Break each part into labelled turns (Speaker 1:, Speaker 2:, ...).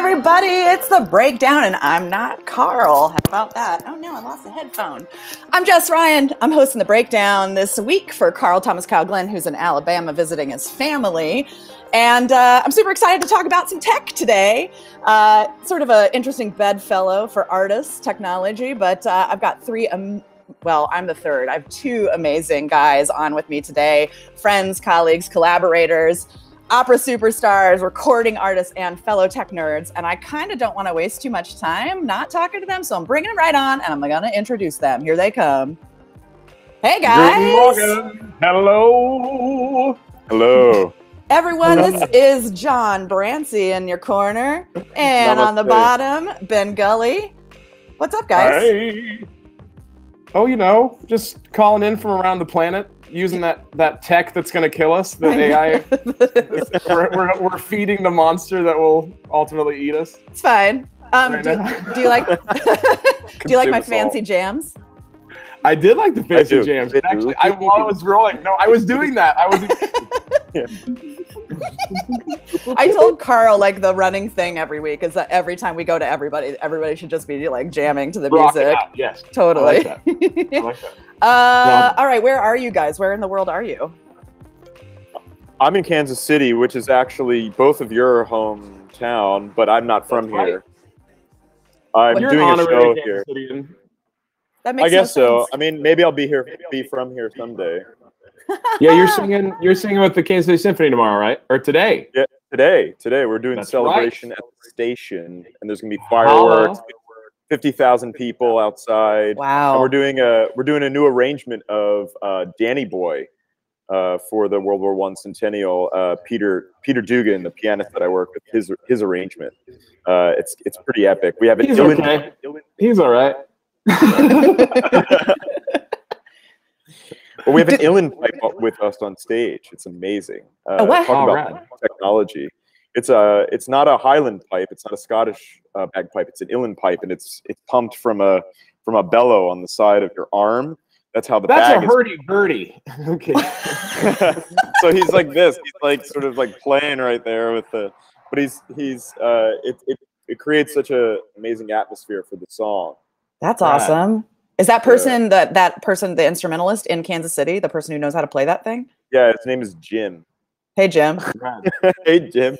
Speaker 1: everybody, it's The Breakdown, and I'm not Carl. How about that? Oh no, I lost a headphone. I'm Jess Ryan. I'm hosting The Breakdown this week for Carl Thomas Kyle Glenn, who's in Alabama visiting his family. And I'm super excited to talk about some tech today. Sort of an interesting bedfellow for artists, technology, but I've got well, I'm the third. I have two amazing guys on with me today. Friends, colleagues, collaborators, opera superstars, recording artists, and fellow tech nerds. And I kind of don't want to waste too much time not talking to them, so I'm bringing them right on, and I'm going to introduce them. Here they come. Hey, guys.
Speaker 2: Good morning. Hello.
Speaker 3: Hello.
Speaker 1: Everyone, this is John Brancey in your corner. And on the bottom, Ben Gulley. What's up, guys?
Speaker 2: Hey. Oh, you know, just calling in from around the planet, using that tech that's going to kill us, the AI. we're feeding the monster that will ultimately eat us.
Speaker 1: It's fine. Do you like do you like my fancy jams?
Speaker 2: I did like the fancy jams. Actually, while I was rolling, no, I was doing that.
Speaker 1: I told Carl, like, the running thing every week is that every time we go to everybody should just be like jamming to the music.
Speaker 2: Yes,
Speaker 1: totally.
Speaker 2: I like that.
Speaker 1: All right, where are you guys? Where in the world are you?
Speaker 3: I'm in Kansas City, which is actually both of your hometown, but I'm not from here. I'm doing a show here.
Speaker 1: That makes
Speaker 3: I guess
Speaker 1: no sense.
Speaker 3: so. I mean, maybe I'll be from here someday.
Speaker 2: Yeah, you're singing with the Kansas City Symphony tomorrow, right? Or today?
Speaker 3: Yeah, today we're doing a celebration at the station, and there's gonna be fireworks, 50,000 people outside.
Speaker 1: Wow!
Speaker 3: And we're doing a new arrangement of Danny Boy for the World War I centennial. Peter Dugan, the pianist that I work with, his arrangement. It's pretty epic. We have
Speaker 2: He's okay. He's all right.
Speaker 3: Well, we have an uilleann pipe with us on stage. It's amazing.
Speaker 1: What?
Speaker 3: Talk about technology. It's not a Highland pipe. It's not a Scottish bagpipe. It's an uilleann pipe, and it's pumped from a bellow on the side of your arm. That's how the bag is.
Speaker 2: That's a hurdy-gurdy. Okay.
Speaker 3: So he's like this. He's like sort of like playing right there with the. But it creates such an amazing atmosphere for the song.
Speaker 1: That's awesome. Is that person that person the instrumentalist in Kansas City, the person who knows how to play that thing?
Speaker 3: Yeah, his name is Jim.
Speaker 1: Hey, Jim.
Speaker 3: Hey, Jim.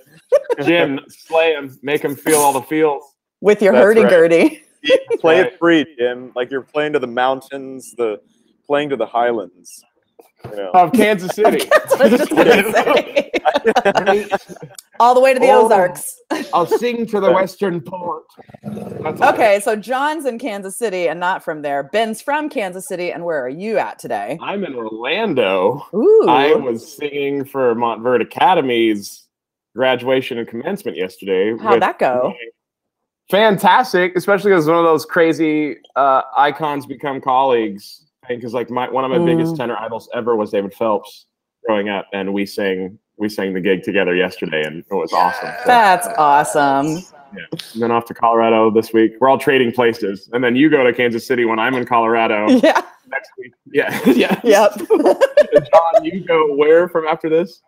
Speaker 2: Jim, slay him, make him feel all the feels
Speaker 1: with your hurdy-gurdy.
Speaker 3: Right. Play it free, Jim. Like you're playing to the mountains, playing to the highlands. You know.
Speaker 2: Of Kansas City.
Speaker 1: That's what I was just gonna say. All the way to the Ozarks.
Speaker 2: I'll sing to the Western Port.
Speaker 1: Okay, so John's in Kansas City and not from there. Ben's from Kansas City, and where are you at today?
Speaker 2: I'm in Orlando.
Speaker 1: Ooh.
Speaker 2: I was singing for Montverde Academy's graduation and commencement yesterday.
Speaker 1: How'd that go?
Speaker 2: Fantastic, especially as one of those crazy icons become colleagues. Because like one of my biggest tenor idols ever was David Phelps growing up, and we sang the gig together yesterday, and it was awesome. So,
Speaker 1: that's awesome.
Speaker 2: Yeah. And then off to Colorado this week. We're all trading places, and then you go to Kansas City when I'm in Colorado.
Speaker 1: Yeah.
Speaker 2: Next week. Yeah. Yeah.
Speaker 1: Yep.
Speaker 2: And John, you go where from after this?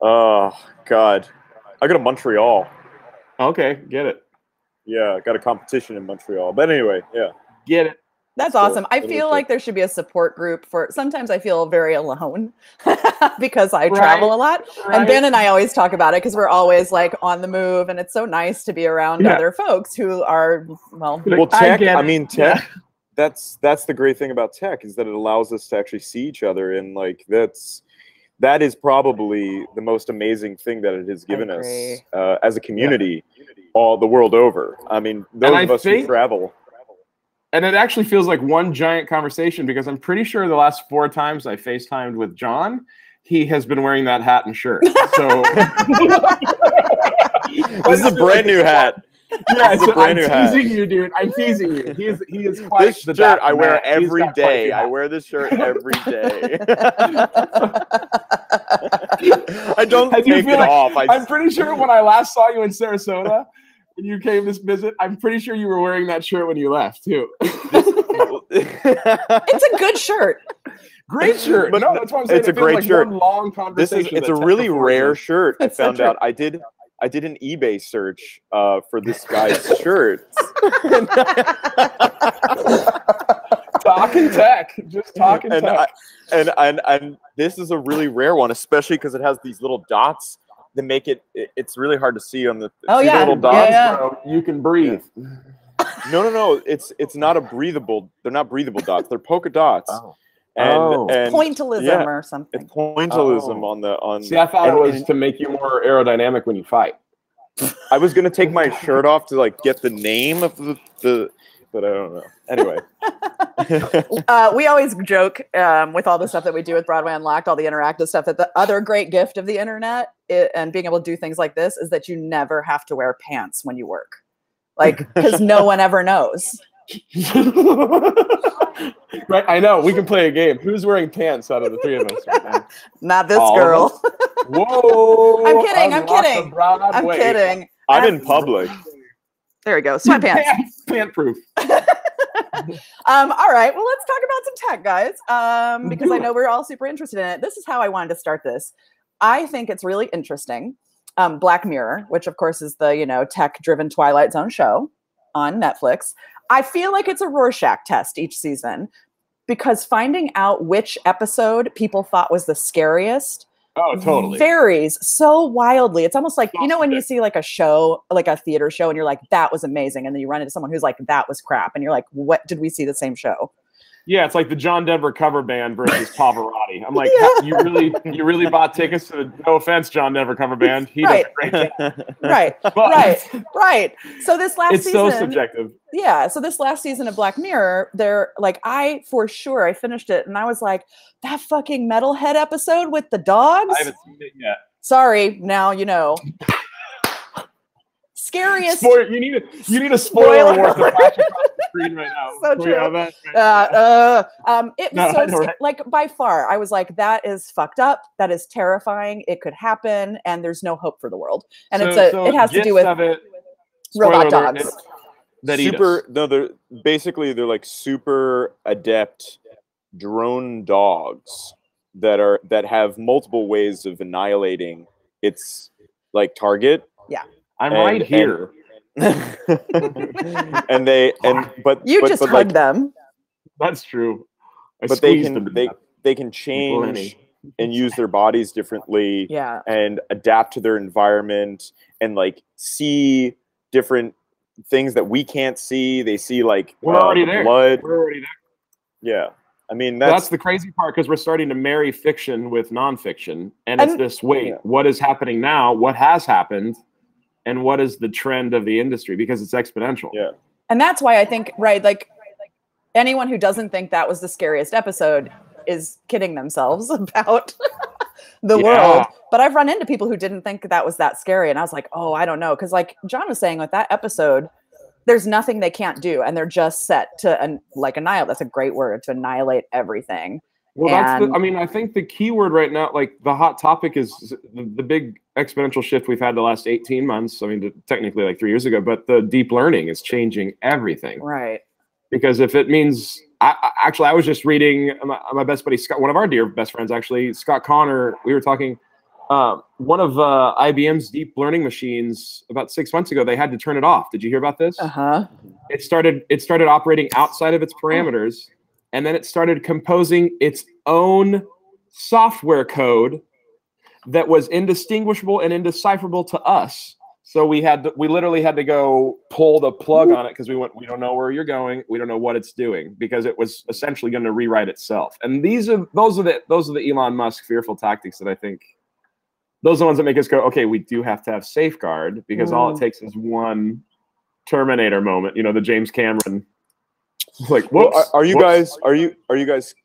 Speaker 3: Oh God, I go to Montreal.
Speaker 2: Okay, get it.
Speaker 3: Yeah, I got a competition in Montreal. But anyway, yeah.
Speaker 2: Get it.
Speaker 1: That's awesome. I feel like there should be a support group for. Sometimes I feel very alone because I travel a lot. And Ben and I always talk about it because we're always like on the move, and it's so nice to be around other folks who are
Speaker 3: tech. I mean, tech. Yeah. That's the great thing about tech is that it allows us to actually see each other, and like that is probably the most amazing thing that it has given us as a community all the world over. I mean, those of us who travel.
Speaker 2: And it actually feels like one giant conversation because I'm pretty sure the last 4 times I FaceTimed with John, he has been wearing that hat and shirt. So
Speaker 3: this is a brand new hat.
Speaker 2: Yeah, it's a brand new hat. I'm teasing you, dude. I'm teasing you. He is quite
Speaker 3: this shirt I wear every day. I wear this shirt every day. I don't take it off.
Speaker 2: I'm pretty sure when I last saw you in Sarasota, when you came this visit, I'm pretty sure you were wearing that shirt when you left too.
Speaker 1: It's a good shirt.
Speaker 2: Great shirt. But no, that's what I'm saying.
Speaker 3: It's a great shirt.
Speaker 2: Long conversation.
Speaker 3: It's a really rare shirt. I found out. I did I did an eBay search for this guy's shirt.
Speaker 2: Talking tech, just talking tech.
Speaker 3: And this is a really rare one, especially because it has these little dots that make it's really hard to see on the little dots.
Speaker 2: So you can breathe.
Speaker 3: No. It's not a breathable. They're not breathable dots. They're polka dots.
Speaker 2: Oh.
Speaker 3: And
Speaker 1: pointillism or something.
Speaker 3: It's pointillism on.
Speaker 2: See, I thought it was to make you more aerodynamic when you fight.
Speaker 3: I was gonna take my shirt off to like get the name of the but I don't know. Anyway.
Speaker 1: We always joke with all the stuff that we do with Broadway Unlocked, all the interactive stuff, that the other great gift of the internet and being able to do things like this is that you never have to wear pants when you work. Like, because no one ever knows.
Speaker 2: Right, I know. We can play a game. Who's wearing pants out of the three of us right now?
Speaker 1: Not this girl.
Speaker 2: Whoa!
Speaker 1: I'm kidding.
Speaker 3: I'm in public.
Speaker 1: There we go. Sweatpants.
Speaker 2: Pant proof.
Speaker 1: All right. Well, let's talk about some tech, guys, because I know we're all super interested in it. This is how I wanted to start this. I think it's really interesting. Black Mirror, which of course is the tech-driven Twilight Zone show on Netflix. I feel like it's a Rorschach test each season, because finding out which episode people thought was the scariest varies so wildly. It's almost like, when you see like a show, like a theater show, and you're like, that was amazing. And then you run into someone who's like, that was crap. And you're like, what, did we see the same show?
Speaker 2: Yeah, it's like the John Denver cover band versus Pavarotti. I'm like, you really bought tickets to the, no offense, John Denver cover band. He does a great job.
Speaker 1: Right. So this last season.
Speaker 2: It's so subjective.
Speaker 1: Yeah. So this last season of Black Mirror, I finished it and I was like, that fucking metalhead episode with the dogs.
Speaker 2: I haven't seen it yet.
Speaker 1: Sorry, now you know. Scariest.
Speaker 2: You need a spoiler alert to flash across the screen right now.
Speaker 1: So true. It was like by far, I was like, that is fucked up. That is terrifying. It could happen, and there's no hope for the world. And it has to do with robot dogs.
Speaker 3: They're like super adept drone dogs that have multiple ways of annihilating its like target.
Speaker 1: Yeah.
Speaker 2: I'm right here.
Speaker 1: But you just hug them.
Speaker 2: That's true.
Speaker 3: But they can change and use their bodies differently.
Speaker 1: Yeah.
Speaker 3: And adapt to their environment and like see different things that we can't see. They see like
Speaker 2: we're already there.
Speaker 3: Blood.
Speaker 2: We're already there.
Speaker 3: Yeah. I mean,
Speaker 2: that's the crazy part, because we're starting to marry fiction with nonfiction. And it's this, what is happening now? What has happened? And what is the trend of the industry? Because it's exponential.
Speaker 3: Yeah.
Speaker 1: And that's why I think, like anyone who doesn't think that was the scariest episode is kidding themselves about the world. But I've run into people who didn't think that was that scary. And I was like, oh, I don't know. Because like John was saying with that episode, there's nothing they can't do. And they're just set to annihilate. That's a great word, to annihilate everything.
Speaker 2: Well, I think the key word right now, like the hot topic is the big exponential shift we've had the last 18 months. I mean, technically like 3 years ago, but the deep learning is changing everything.
Speaker 1: Right.
Speaker 2: Because if it means, I was just reading my best buddy, Scott, one of our dear best friends, actually, Scott Connor, we were talking, one of IBM's deep learning machines about 6 months ago, they had to turn it off. Did you hear about this?
Speaker 1: Uh-huh.
Speaker 2: It started operating outside of its parameters. And then it started composing its own software code that was indistinguishable and indecipherable to us. So we literally had to go pull the plug on it, because we don't know where you're going. We don't know what it's doing, because it was essentially going to rewrite itself. And those are the Elon Musk fearful tactics that I think, those are the ones that make us go, okay, we do have to have safeguard, because all it takes is one Terminator moment, the James Cameron. Like,
Speaker 3: well, are you guys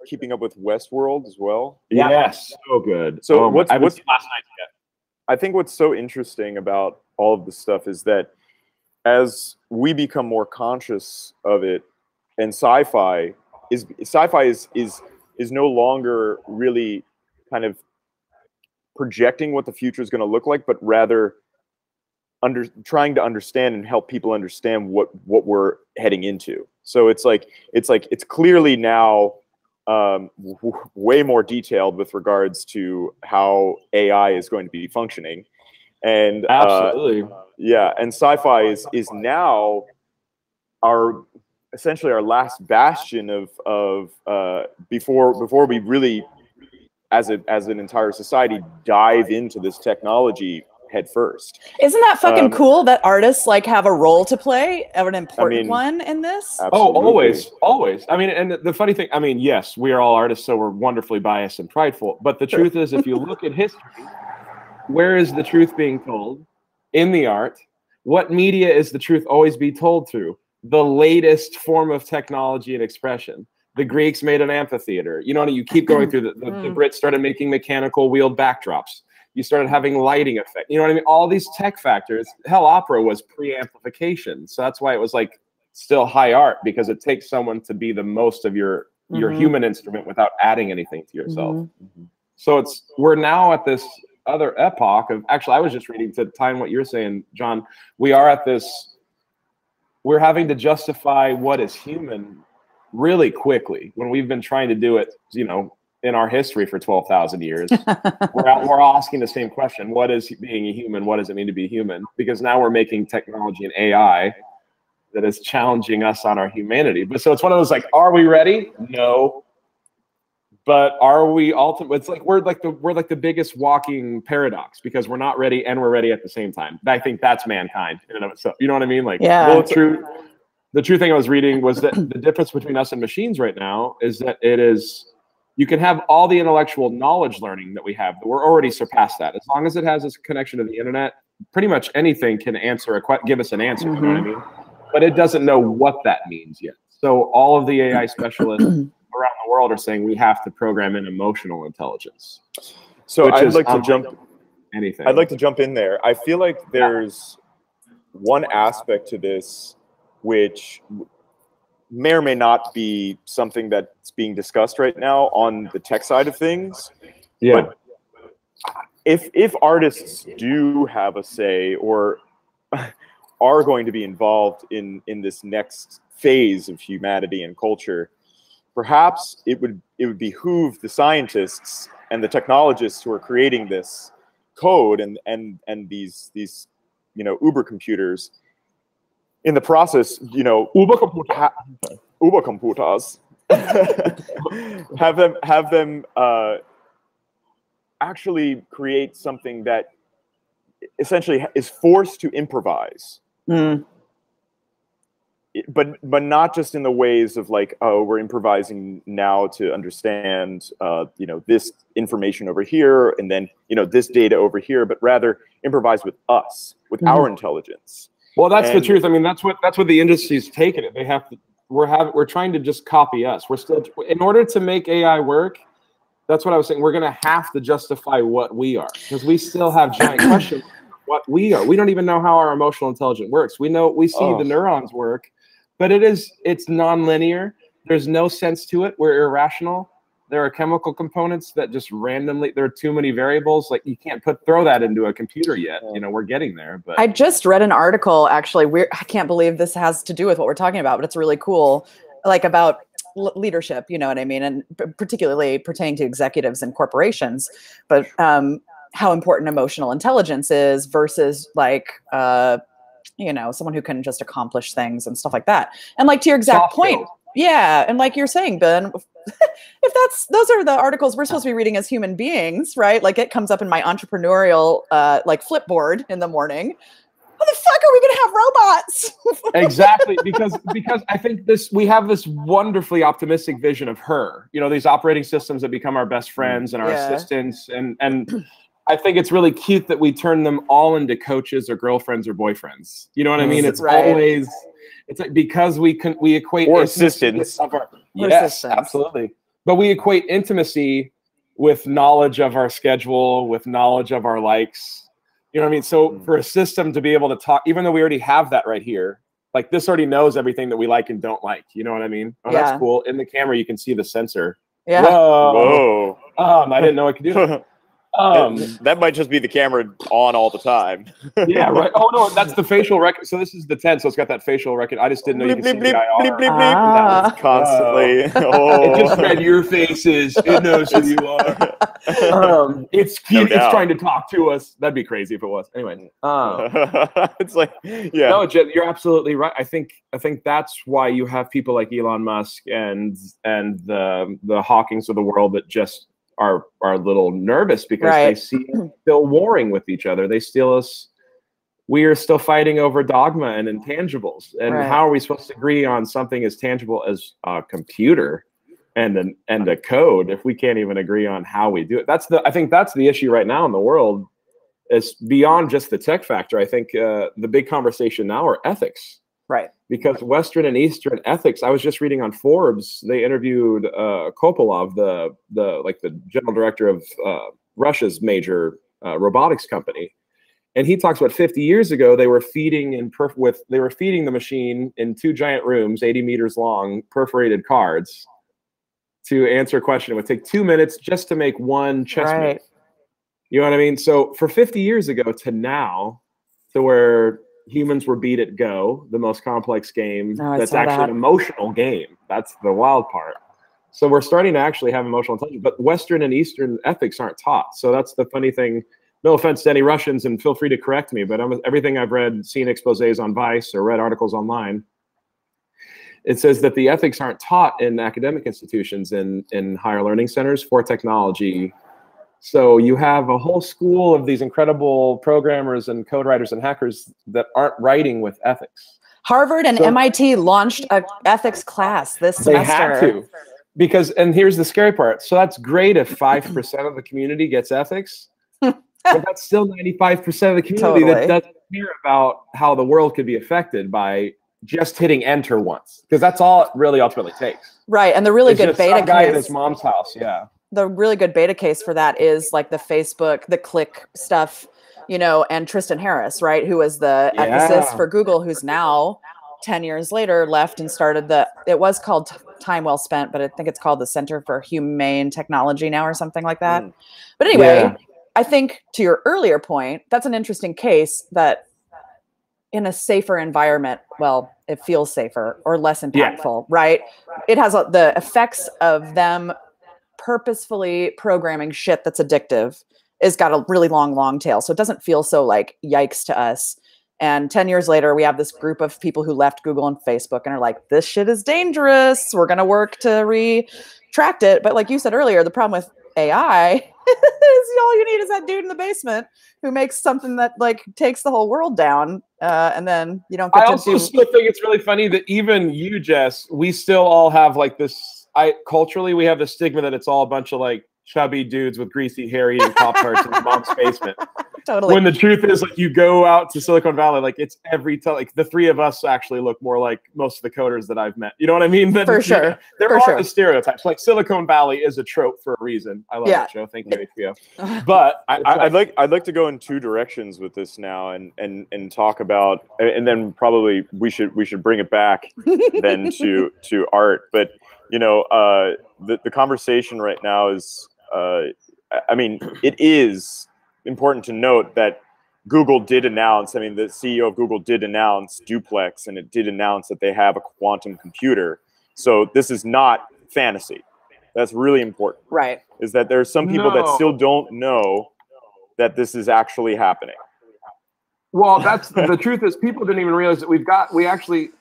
Speaker 3: keeping up with Westworld as well?
Speaker 2: Yeah. Yes, so good.
Speaker 3: So what's
Speaker 2: last night yet?
Speaker 3: I think what's so interesting about all of this stuff is that as we become more conscious of it, and sci-fi is no longer really kind of projecting what the future is going to look like, but rather trying to understand and help people understand what we're heading into. So it's clearly now way more detailed with regards to how AI is going to be functioning. And
Speaker 2: absolutely,
Speaker 3: yeah, and sci-fi is now essentially our last bastion of before we really, as an entire society, dive into this technology head first.
Speaker 1: Isn't that fucking cool that artists like have a role to play, an important one in this?
Speaker 3: Absolutely.
Speaker 2: Always. I mean, and the funny thing, I mean, yes, we are all artists, so we're wonderfully biased and prideful. But the truth is, if you look at history, where is the truth being told? In the art. What media is the truth always be told through? The latest form of technology and expression. The Greeks made an amphitheater. You know, you keep going through the Brits started making mechanical wheeled backdrops. You started having lighting effect. You know what I mean? All these tech factors. Hell, opera was pre-amplification. So that's why it was like still high art, because it takes someone to be the most of your human instrument without adding anything to yourself. So we're now at this other epoch of, actually, I was just reading to time what you're saying, John. We are at this, we're having to justify what is human really quickly when we've been trying to do it, you know, in our history for 12,000 years. we're asking the same question. What is being a human? What does it mean to be human? Because now we're making technology and AI that is challenging us on our humanity. But so it's one of those, like, are we ready? No. But are we ultimately? It's like we're like the biggest walking paradox, because we're not ready and we're ready at the same time. I think that's mankind in and of itself. You know what I mean? Like, well, the true thing I was reading was that the difference between us and machines right now is that it is, you can have all the intellectual knowledge learning that we have, but we're already surpassed that. As long as it has this connection to the internet, pretty much anything can give us an answer. You know what I mean? But it doesn't know what that means yet. So all of the AI specialists around the world are saying we have to program in emotional intelligence.
Speaker 3: So I'd like to jump in there. I feel like there's one aspect to this which may or may not be something that's being discussed right now on the tech side of things. Yeah. But if artists do have a say, or are going to be involved in this next phase of humanity and culture, perhaps it would behoove the scientists and the technologists who are creating this code and these Uber computers, in the process, Uber computers, have them actually create something that essentially is forced to improvise. But not just in the ways of like, oh, we're improvising now to understand this information over here, and then this data over here, but rather improvise with us, with our intelligence.
Speaker 2: Well, that's the truth. I mean, that's what the industry's taken it. They have to. We're trying to just copy us. We're still, in order to make AI work. That's what I was saying. We're going to have to justify what we are, because we still have giant questions what we are. We don't even know how our emotional intelligence works. We see the neurons work, but it's nonlinear. There's no sense to it. We're irrational. There are chemical components that just randomly, there are too many variables. Like, you can't throw that into a computer yet. We're getting there. But
Speaker 1: I just read an article, actually. I can't believe this has to do with what we're talking about, but it's really cool. Like, about leadership, you know what I mean? And particularly pertaining to executives and corporations, but how important emotional intelligence is versus like, someone who can just accomplish things and stuff like that. And like, to your exact point. Yeah. And like you're saying, Ben, if those are the articles we're supposed to be reading as human beings, right? Like, it comes up in my entrepreneurial, like, Flipboard in the morning. How the fuck are we going to have robots?
Speaker 2: Exactly. Because I think we have this wonderfully optimistic vision of her, these operating systems that become our best friends and our assistants. And I think it's really cute that we turn them all into coaches or girlfriends or boyfriends. You know what I mean? It's always, it's like, because we equate,
Speaker 3: or assistants.
Speaker 2: Yes, absolutely. But we equate intimacy with knowledge of our schedule, with knowledge of our likes. You know what I mean? So for a system to be able to talk, even though we already have that right here, like, this already knows everything that we like and don't like. You know what I mean? Oh, that's cool. In the camera, you can see the sensor.
Speaker 1: Yeah.
Speaker 3: Whoa.
Speaker 2: I didn't know it could do that.
Speaker 3: That might just be the camera on all the time.
Speaker 2: Yeah, right. Oh no, that's the facial record. So this is the 10, so it's got that facial record. I just didn't know you could see the IR.
Speaker 3: Constantly.
Speaker 2: It just read your faces. It knows who you are. It's trying to talk to us. That'd be crazy if it was. Anyway,
Speaker 3: it's like, yeah.
Speaker 2: No, you're absolutely right. I think that's why you have people like Elon Musk and the Hawkings of the world that just are a little nervous because they see us still warring with each other. They steal us. We are still fighting over dogma and intangibles. And how are we supposed to agree on something as tangible as a computer and a code if we can't even agree on how we do it? I think that's the issue right now in the world. Is beyond just the tech factor. I think the big conversation now are ethics. Right. Because Western and Eastern ethics, I was just reading on Forbes, they interviewed Kopolov, the general director of Russia's major robotics company. And he talks about 50 years ago, they were feeding the machine in 2 giant rooms, 80 meters long, perforated cards to answer a question. It would take 2 minutes just to make one chess move. You know what I mean? So for 50 years ago to now, to where humans were beat at Go, the most complex game that's actually an emotional game. That's the wild part. So we're starting to actually have emotional intelligence, but Western and Eastern ethics aren't taught. So that's the funny thing. No offense to any Russians, and feel free to correct me, but everything I've read, seen exposés on Vice or read articles online, it says that the ethics aren't taught in academic institutions, in higher learning centers for technology. So you have a whole school of these incredible programmers and code writers and hackers that aren't writing with ethics.
Speaker 1: Harvard and MIT launched an ethics class this semester.
Speaker 2: They had to. Because, and here's the scary part. So that's great if 5% of the community gets ethics. But that's still 95% of the community that doesn't care about how the world could be affected by just hitting enter once. Because that's all it really ultimately takes.
Speaker 1: Right. And the really good beta case.
Speaker 2: Guy at his mom's house. Yeah.
Speaker 1: The really good beta case for that is like the Facebook, the click stuff, you know, and Tristan Harris, right? Who was the ethicist for Google, who's now 10 years later left and started it was called Time Well Spent, but I think it's called the Center for Humane Technology now or something like that. But anyway, I think to your earlier point, that's an interesting case that in a safer environment, well, it feels safer or less impactful, right? It has the effects of them purposefully programming shit that's addictive is got a really long tail. So it doesn't feel so like yikes to us. And 10 years later, we have this group of people who left Google and Facebook and are like, this shit is dangerous. We're going to work to retract it. But like you said earlier, the problem with AI is all you need is that dude in the basement who makes something that like takes the whole world down. And then you don't get
Speaker 2: I also still think it's really funny that even you, Jess, we still all have like this, culturally we have the stigma that it's all a bunch of like chubby dudes with greasy hair eating Pop-Tarts in their mom's basement. Totally. When the truth is, like, you go out to Silicon Valley, like it's like the 3 of us actually look more like most of the coders that I've met. You know what I mean?
Speaker 1: For sure.
Speaker 2: There are the stereotypes. Like Silicon Valley is a trope for a reason. I love that show. Thank you, HBO. But
Speaker 3: I'd like to go in 2 directions with this now and talk about, and then probably we should bring it back then to art. But you know, the conversation right now is, I mean, it is important to note that Google did announce, I mean, the CEO of Google did announce Duplex, and it did announce that they have a quantum computer. So this is not fantasy. That's really important. Right. Is that there are some people that still don't know that this is actually happening.
Speaker 2: Well, that's the truth is people didn't even realize that we actually,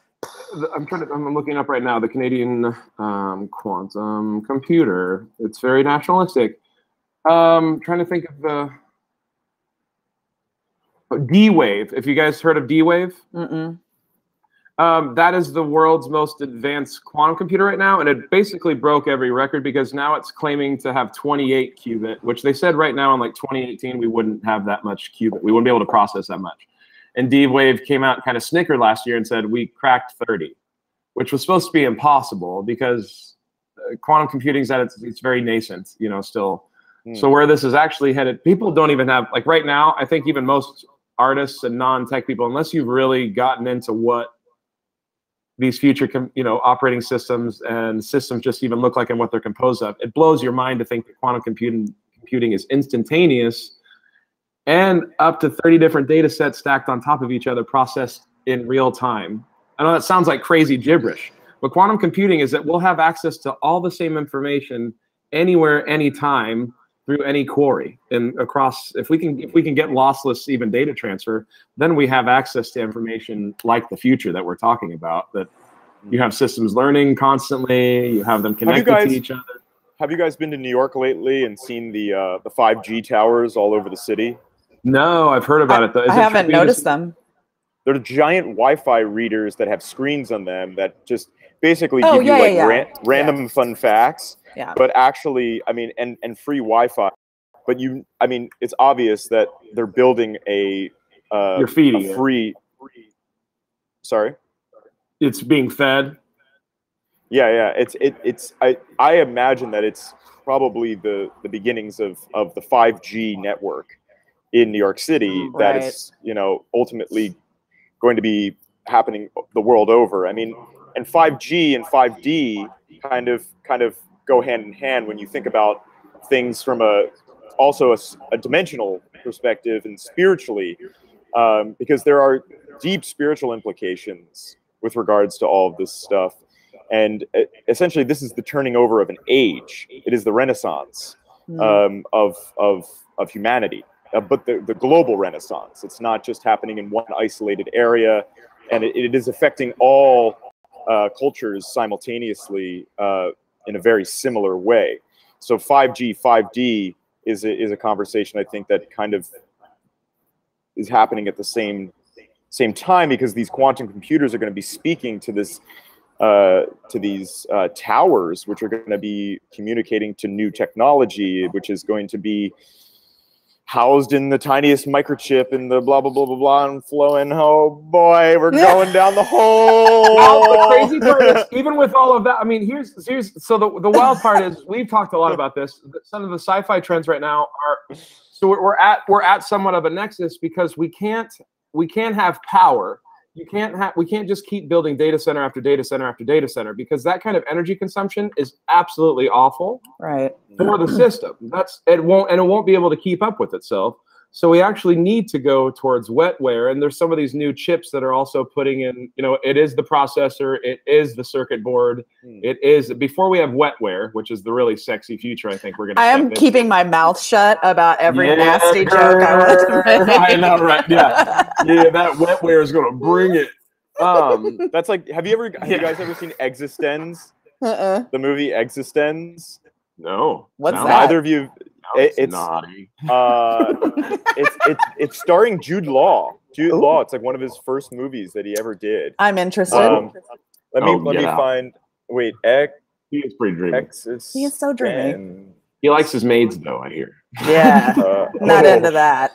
Speaker 2: I'm looking up right now, the Canadian quantum computer. It's very nationalistic. Trying to think of the D-Wave. If you guys heard of D-Wave, that is the world's most advanced quantum computer right now, and it basically broke every record because now it's claiming to have 28 qubit, which they said right now in like 2018 we wouldn't have that much qubit. We wouldn't be able to process that much. And D-Wave came out and kind of snickered last year and said we cracked 30, which was supposed to be impossible because quantum computing is at it's very nascent, you know, still. So where this is actually headed, people don't even have, like right now, I think even most artists and non-tech people, unless you've really gotten into what these future, operating systems and systems just even look like and what they're composed of, it blows your mind to think that quantum computing is instantaneous and up to 30 different data sets stacked on top of each other, processed in real time. I know that sounds like crazy gibberish, but quantum computing is that we'll have access to all the same information anywhere, anytime, through any quarry and across. If we can get lossless even data transfer, then we have access to information like the future that we're talking about. That you have systems learning constantly. You have them connected to each other.
Speaker 3: Have you guys been to New York lately and seen the 5G towers all over the city?
Speaker 2: No, I've heard about it though.
Speaker 1: I haven't noticed them.
Speaker 3: They're giant Wi-Fi readers that have screens on them that just basically give you like random fun facts.
Speaker 1: Yeah.
Speaker 3: But actually, I mean, and free Wi-Fi. But I mean, it's obvious that they're building a
Speaker 2: you're feeding
Speaker 3: a free. Sorry.
Speaker 2: It's being fed.
Speaker 3: Yeah. I imagine that it's probably the beginnings of the 5G network in New York City that is, you know, ultimately going to be happening the world over. I mean, and 5G and 5D kind of go hand in hand when you think about things from also a dimensional perspective and spiritually, because there are deep spiritual implications with regards to all of this stuff. And essentially, this is the turning over of an age. It is the Renaissance of humanity, but the global Renaissance. It's not just happening in one isolated area, and it is affecting all cultures simultaneously in a very similar way. So 5G, 5D is a conversation I think that kind of is happening at the same time, because these quantum computers are going to be speaking to this. To these towers, which are going to be communicating to new technology, which is going to be housed in the tiniest microchip in the blah, blah, blah, blah, blah, and flowing. Oh, boy, we're going down the hole.
Speaker 2: The crazy part is, even with all of that, I mean, here's so the wild part is, we've talked a lot about this. Some of the sci-fi trends right now are, so we're at somewhat of a nexus, because we can't have power. We can't just keep building data center after data center after data center, because that kind of energy consumption is absolutely awful for the system. It won't be able to keep up with itself. So we actually need to go towards wetware, and there's some of these new chips that are also putting in, you know, it is the processor, it is the circuit board, it is, before we have wetware, which is the really sexy future I think we're going to.
Speaker 1: I am keeping my mouth shut about every nasty joke I want to make.
Speaker 2: I know, right? Yeah, that wetware is going to bring it.
Speaker 3: That's like, have you guys ever seen Existenz? The movie Existenz?
Speaker 2: No.
Speaker 1: What's that?
Speaker 3: Neither of you.
Speaker 2: It's naughty.
Speaker 3: It's starring Jude Law. Jude Law. It's like one of his first movies that he ever did.
Speaker 1: I'm interested.
Speaker 3: Let me find. Wait,
Speaker 2: he is pretty dreamy.
Speaker 1: He is so dreamy.
Speaker 2: He likes his maids, though, I hear.
Speaker 1: Yeah, not into that.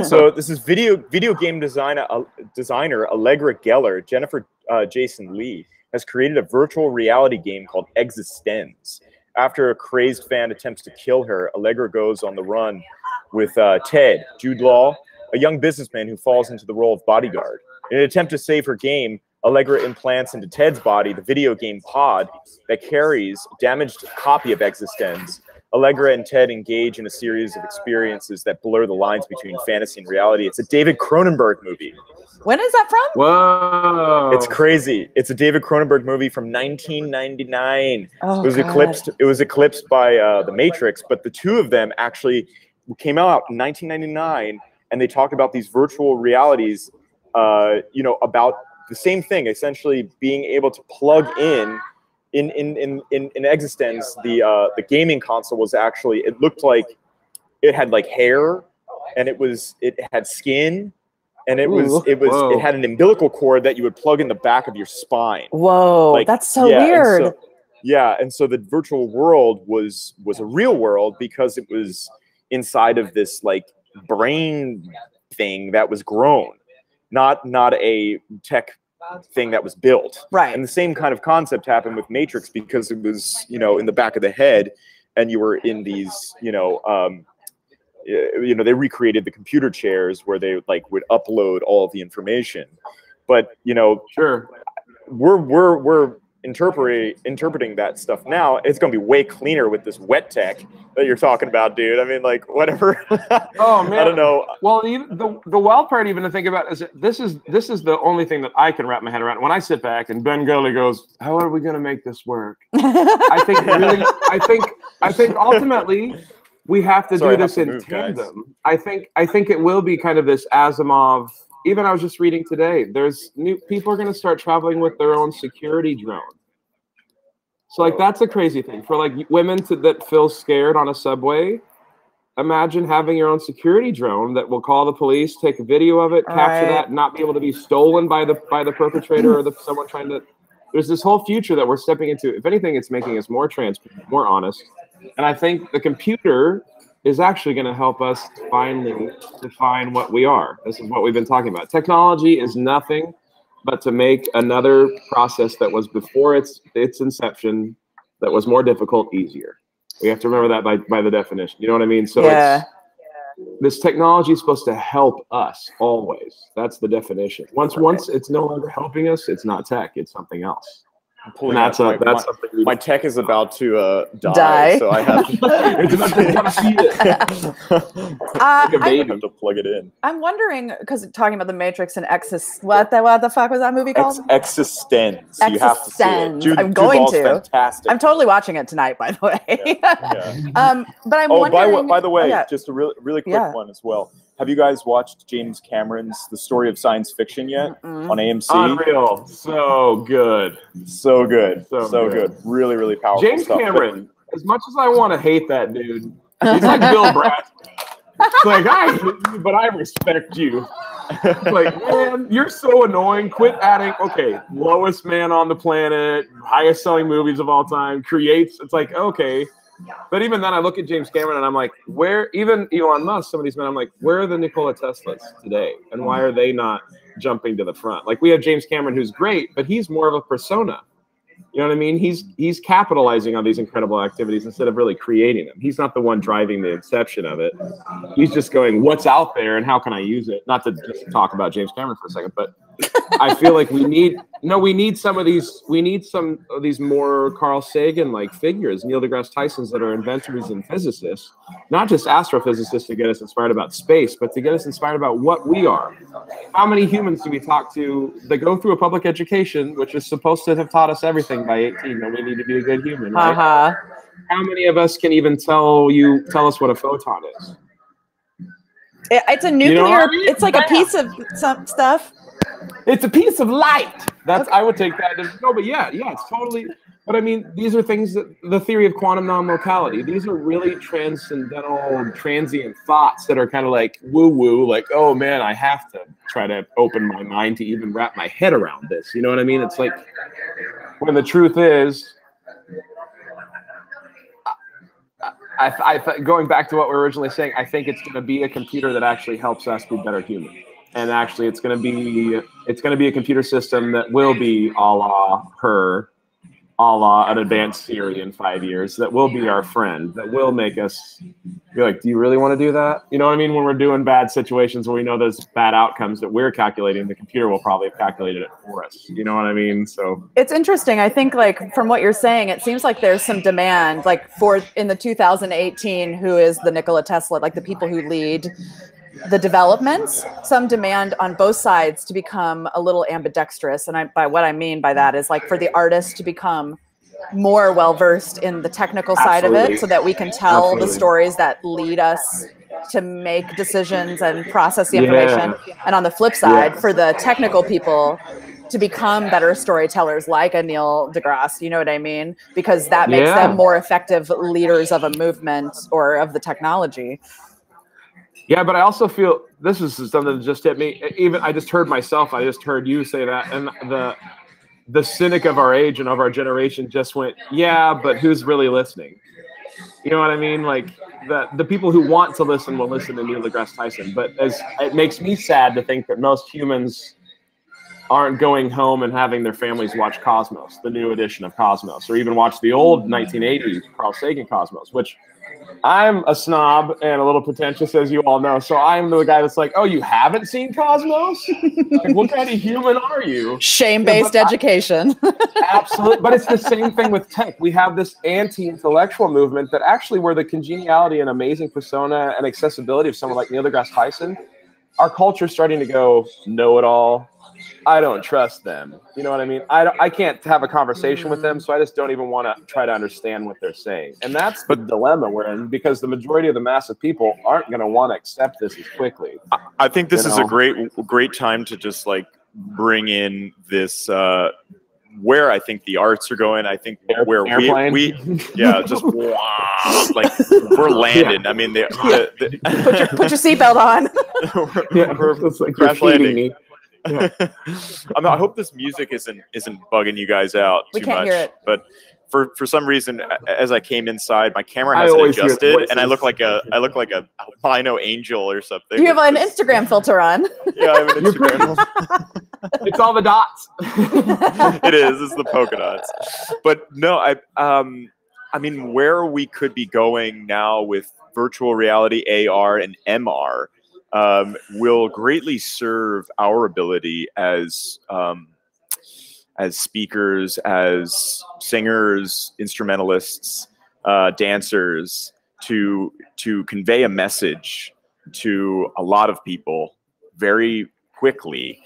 Speaker 3: So this is video game designer Allegra Geller, Jennifer Jason Lee, has created a virtual reality game called Existenz. After a crazed fan attempts to kill her, Allegra goes on the run with Ted, Jude Law, a young businessman who falls into the role of bodyguard. In an attempt to save her game, Allegra implants into Ted's body the video game pod that carries a damaged copy of Existenz. Allegra and Ted engage in a series of experiences that blur the lines between fantasy and reality. It's a David Cronenberg movie.
Speaker 1: When is that from?
Speaker 2: Whoa!
Speaker 3: It's crazy. It's a David Cronenberg movie from 1999.
Speaker 1: Oh,
Speaker 3: it was eclipsed by The Matrix, but the two of them actually came out in 1999, and they talked about these virtual realities, you know, about the same thing, essentially being able to plug in Existenz. The gaming console was actually, it looked like it had like hair, and it had skin. And it had an umbilical cord that you would plug in the back of your spine.
Speaker 1: Whoa, like, that's so weird.
Speaker 3: And so the virtual world was a real world because it was inside of this like brain thing that was grown, not a tech thing that was built.
Speaker 1: Right.
Speaker 3: And the same kind of concept happened with Matrix, because it was, you know, in the back of the head, and you were in these, you know, they recreated the computer chairs where they like would upload all of the information. But, you know,
Speaker 2: sure,
Speaker 3: we're interpreting that stuff now. It's going to be way cleaner with this wet tech that you're talking about, dude. I mean, like, whatever.
Speaker 2: Oh man,
Speaker 3: I don't know.
Speaker 2: Well, the wild part even to think about is that this is the only thing that I can wrap my head around. When I sit back and Ben Gulley goes, "How are we going to make this work?" I think ultimately we have to do this in tandem. I think it will be kind of this Asimov. Even I was just reading today, there's new people are going to start traveling with their own security drone. So like that's a crazy thing for like women that feel scared on a subway. Imagine having your own security drone that will call the police, take a video of it, capture that, not be able to be stolen by the perpetrator or someone trying to. There's this whole future that we're stepping into. If anything, it's making us more transparent, more honest. And I think the computer is actually going to help us finally define what we are. This is what we've been talking about. Technology is nothing but to make another process that was before its inception, that was more difficult, easier. We have to remember that by the definition. You know what I mean? So this technology is supposed to help us always. That's the definition. Once it's no longer helping us, it's not tech. It's something else. And that's something.
Speaker 3: My tech is about to die, so I have to, it's about to see it. Like a baby. I have to plug it in.
Speaker 1: I'm wondering, because talking about the Matrix and what the fuck was that movie called?
Speaker 3: Existence. You have to see it.
Speaker 1: I'm going to.
Speaker 3: Fantastic.
Speaker 1: I'm totally watching it tonight, by the way. But I'm wondering.
Speaker 3: By the way, just a really quick one as well. Have you guys watched James Cameron's The Story of Science Fiction yet on AMC?
Speaker 2: Unreal. So good.
Speaker 3: So good. So good. Really, really powerful
Speaker 2: James
Speaker 3: stuff.
Speaker 2: Cameron, as much as I want to hate that dude, he's like Bill Bradshaw. It's like, I hate you, but I respect you. It's like, man, you're so annoying. Quit adding, okay, lowest man on the planet, highest selling movies of all time, creates, it's like, okay. But even then, I look at James Cameron and I'm like, where, even Elon Musk, some of these men, I'm like, where are the Nikola Teslas today? And why are they not jumping to the front? Like, we have James Cameron, who's great, but he's more of a persona. You know what I mean? He's capitalizing on these incredible activities instead of really creating them. He's not the one driving the inception of it. He's just going, what's out there and how can I use it? Not to just talk about James Cameron for a second, but I feel like we need some of these more Carl Sagan like figures, Neil deGrasse Tysons, that are inventors and physicists, not just astrophysicists to get us inspired about space, but to get us inspired about what we are. How many humans do we talk to that go through a public education, which is supposed to have taught us everything by 18, that we need to be a good human, right? How many of us can even tell us what a photon is?
Speaker 1: It's a nuclear, you know I mean? It's like a piece of some stuff.
Speaker 2: It's a piece of light. I would take that. No, but yeah, it's totally. But I mean, these are things that the theory of quantum non-locality. These are really transcendental, transient thoughts that are kind of like woo-woo. Like, oh man, I have to try to open my mind to even wrap my head around this. You know what I mean? It's like when the truth is, going back to what we were originally saying, I think it's going to be a computer that actually helps us be better humans. And actually, it's going to be a computer system that will be a la an advanced Siri in 5 years. That will be our friend. That will make us be like, do you really want to do that? You know what I mean? When we're doing bad situations where we know there's bad outcomes that we're calculating, the computer will probably have calculated it for us. You know what I mean? So
Speaker 1: it's interesting. I think, like, from what you're saying, it seems like there's some demand, like in the 2018, who is the Nikola Tesla, like the people who lead the developments, some demand on both sides to become a little ambidextrous. And by what I mean by that is, like, for the artist to become more well-versed in the technical side of it, so that we can tell the stories that lead us to make decisions and process the information. And on the flip side, for the technical people to become better storytellers, like a Neil deGrasse, you know what I mean? Because that makes them more effective leaders of a movement or of the technology.
Speaker 2: Yeah, but I also feel this is something that just hit me. Even I just heard myself. I just heard you say that, and the cynic of our age and of our generation just went, "Yeah, but who's really listening?" You know what I mean? Like the people who want to listen will listen to Neil deGrasse Tyson. But it makes me sad to think that most humans aren't going home and having their families watch Cosmos, the new edition of Cosmos, or even watch the old 1980s Carl Sagan Cosmos, which. I'm a snob and a little pretentious, as you all know. So I'm the guy that's like, oh, you haven't seen Cosmos? Like, what kind of human are you?
Speaker 1: Shame-based education.
Speaker 2: Absolutely. But it's the same thing with tech. We have this anti-intellectual movement that actually, where the congeniality and amazing persona and accessibility of someone like Neil deGrasse Tyson, our culture is starting to go know-it-all, I don't trust them. You know what I mean? I can't have a conversation with them, so I just don't even want to try to understand what they're saying. And that's the dilemma we're in, because the majority of the mass of people aren't going to want to accept this as quickly.
Speaker 3: I think this is a great time to just like bring in this where I think the arts are going. I think where we just like we're landing. I mean,
Speaker 1: put your seatbelt on.
Speaker 2: we're like crash landing.
Speaker 3: I hope this music isn't bugging you guys out too much.
Speaker 1: We can't hear it.
Speaker 3: But for some reason, as I came inside, my camera hasn't adjusted, and I look like a albino angel or something.
Speaker 1: You have an Instagram filter on.
Speaker 3: Yeah, I have an Instagram.
Speaker 2: It's all the dots.
Speaker 3: It is. It's the polka dots. But no, I mean, where we could be going now with virtual reality, AR, and MR will greatly serve our ability as speakers, as singers, instrumentalists, dancers, to convey a message to a lot of people very quickly.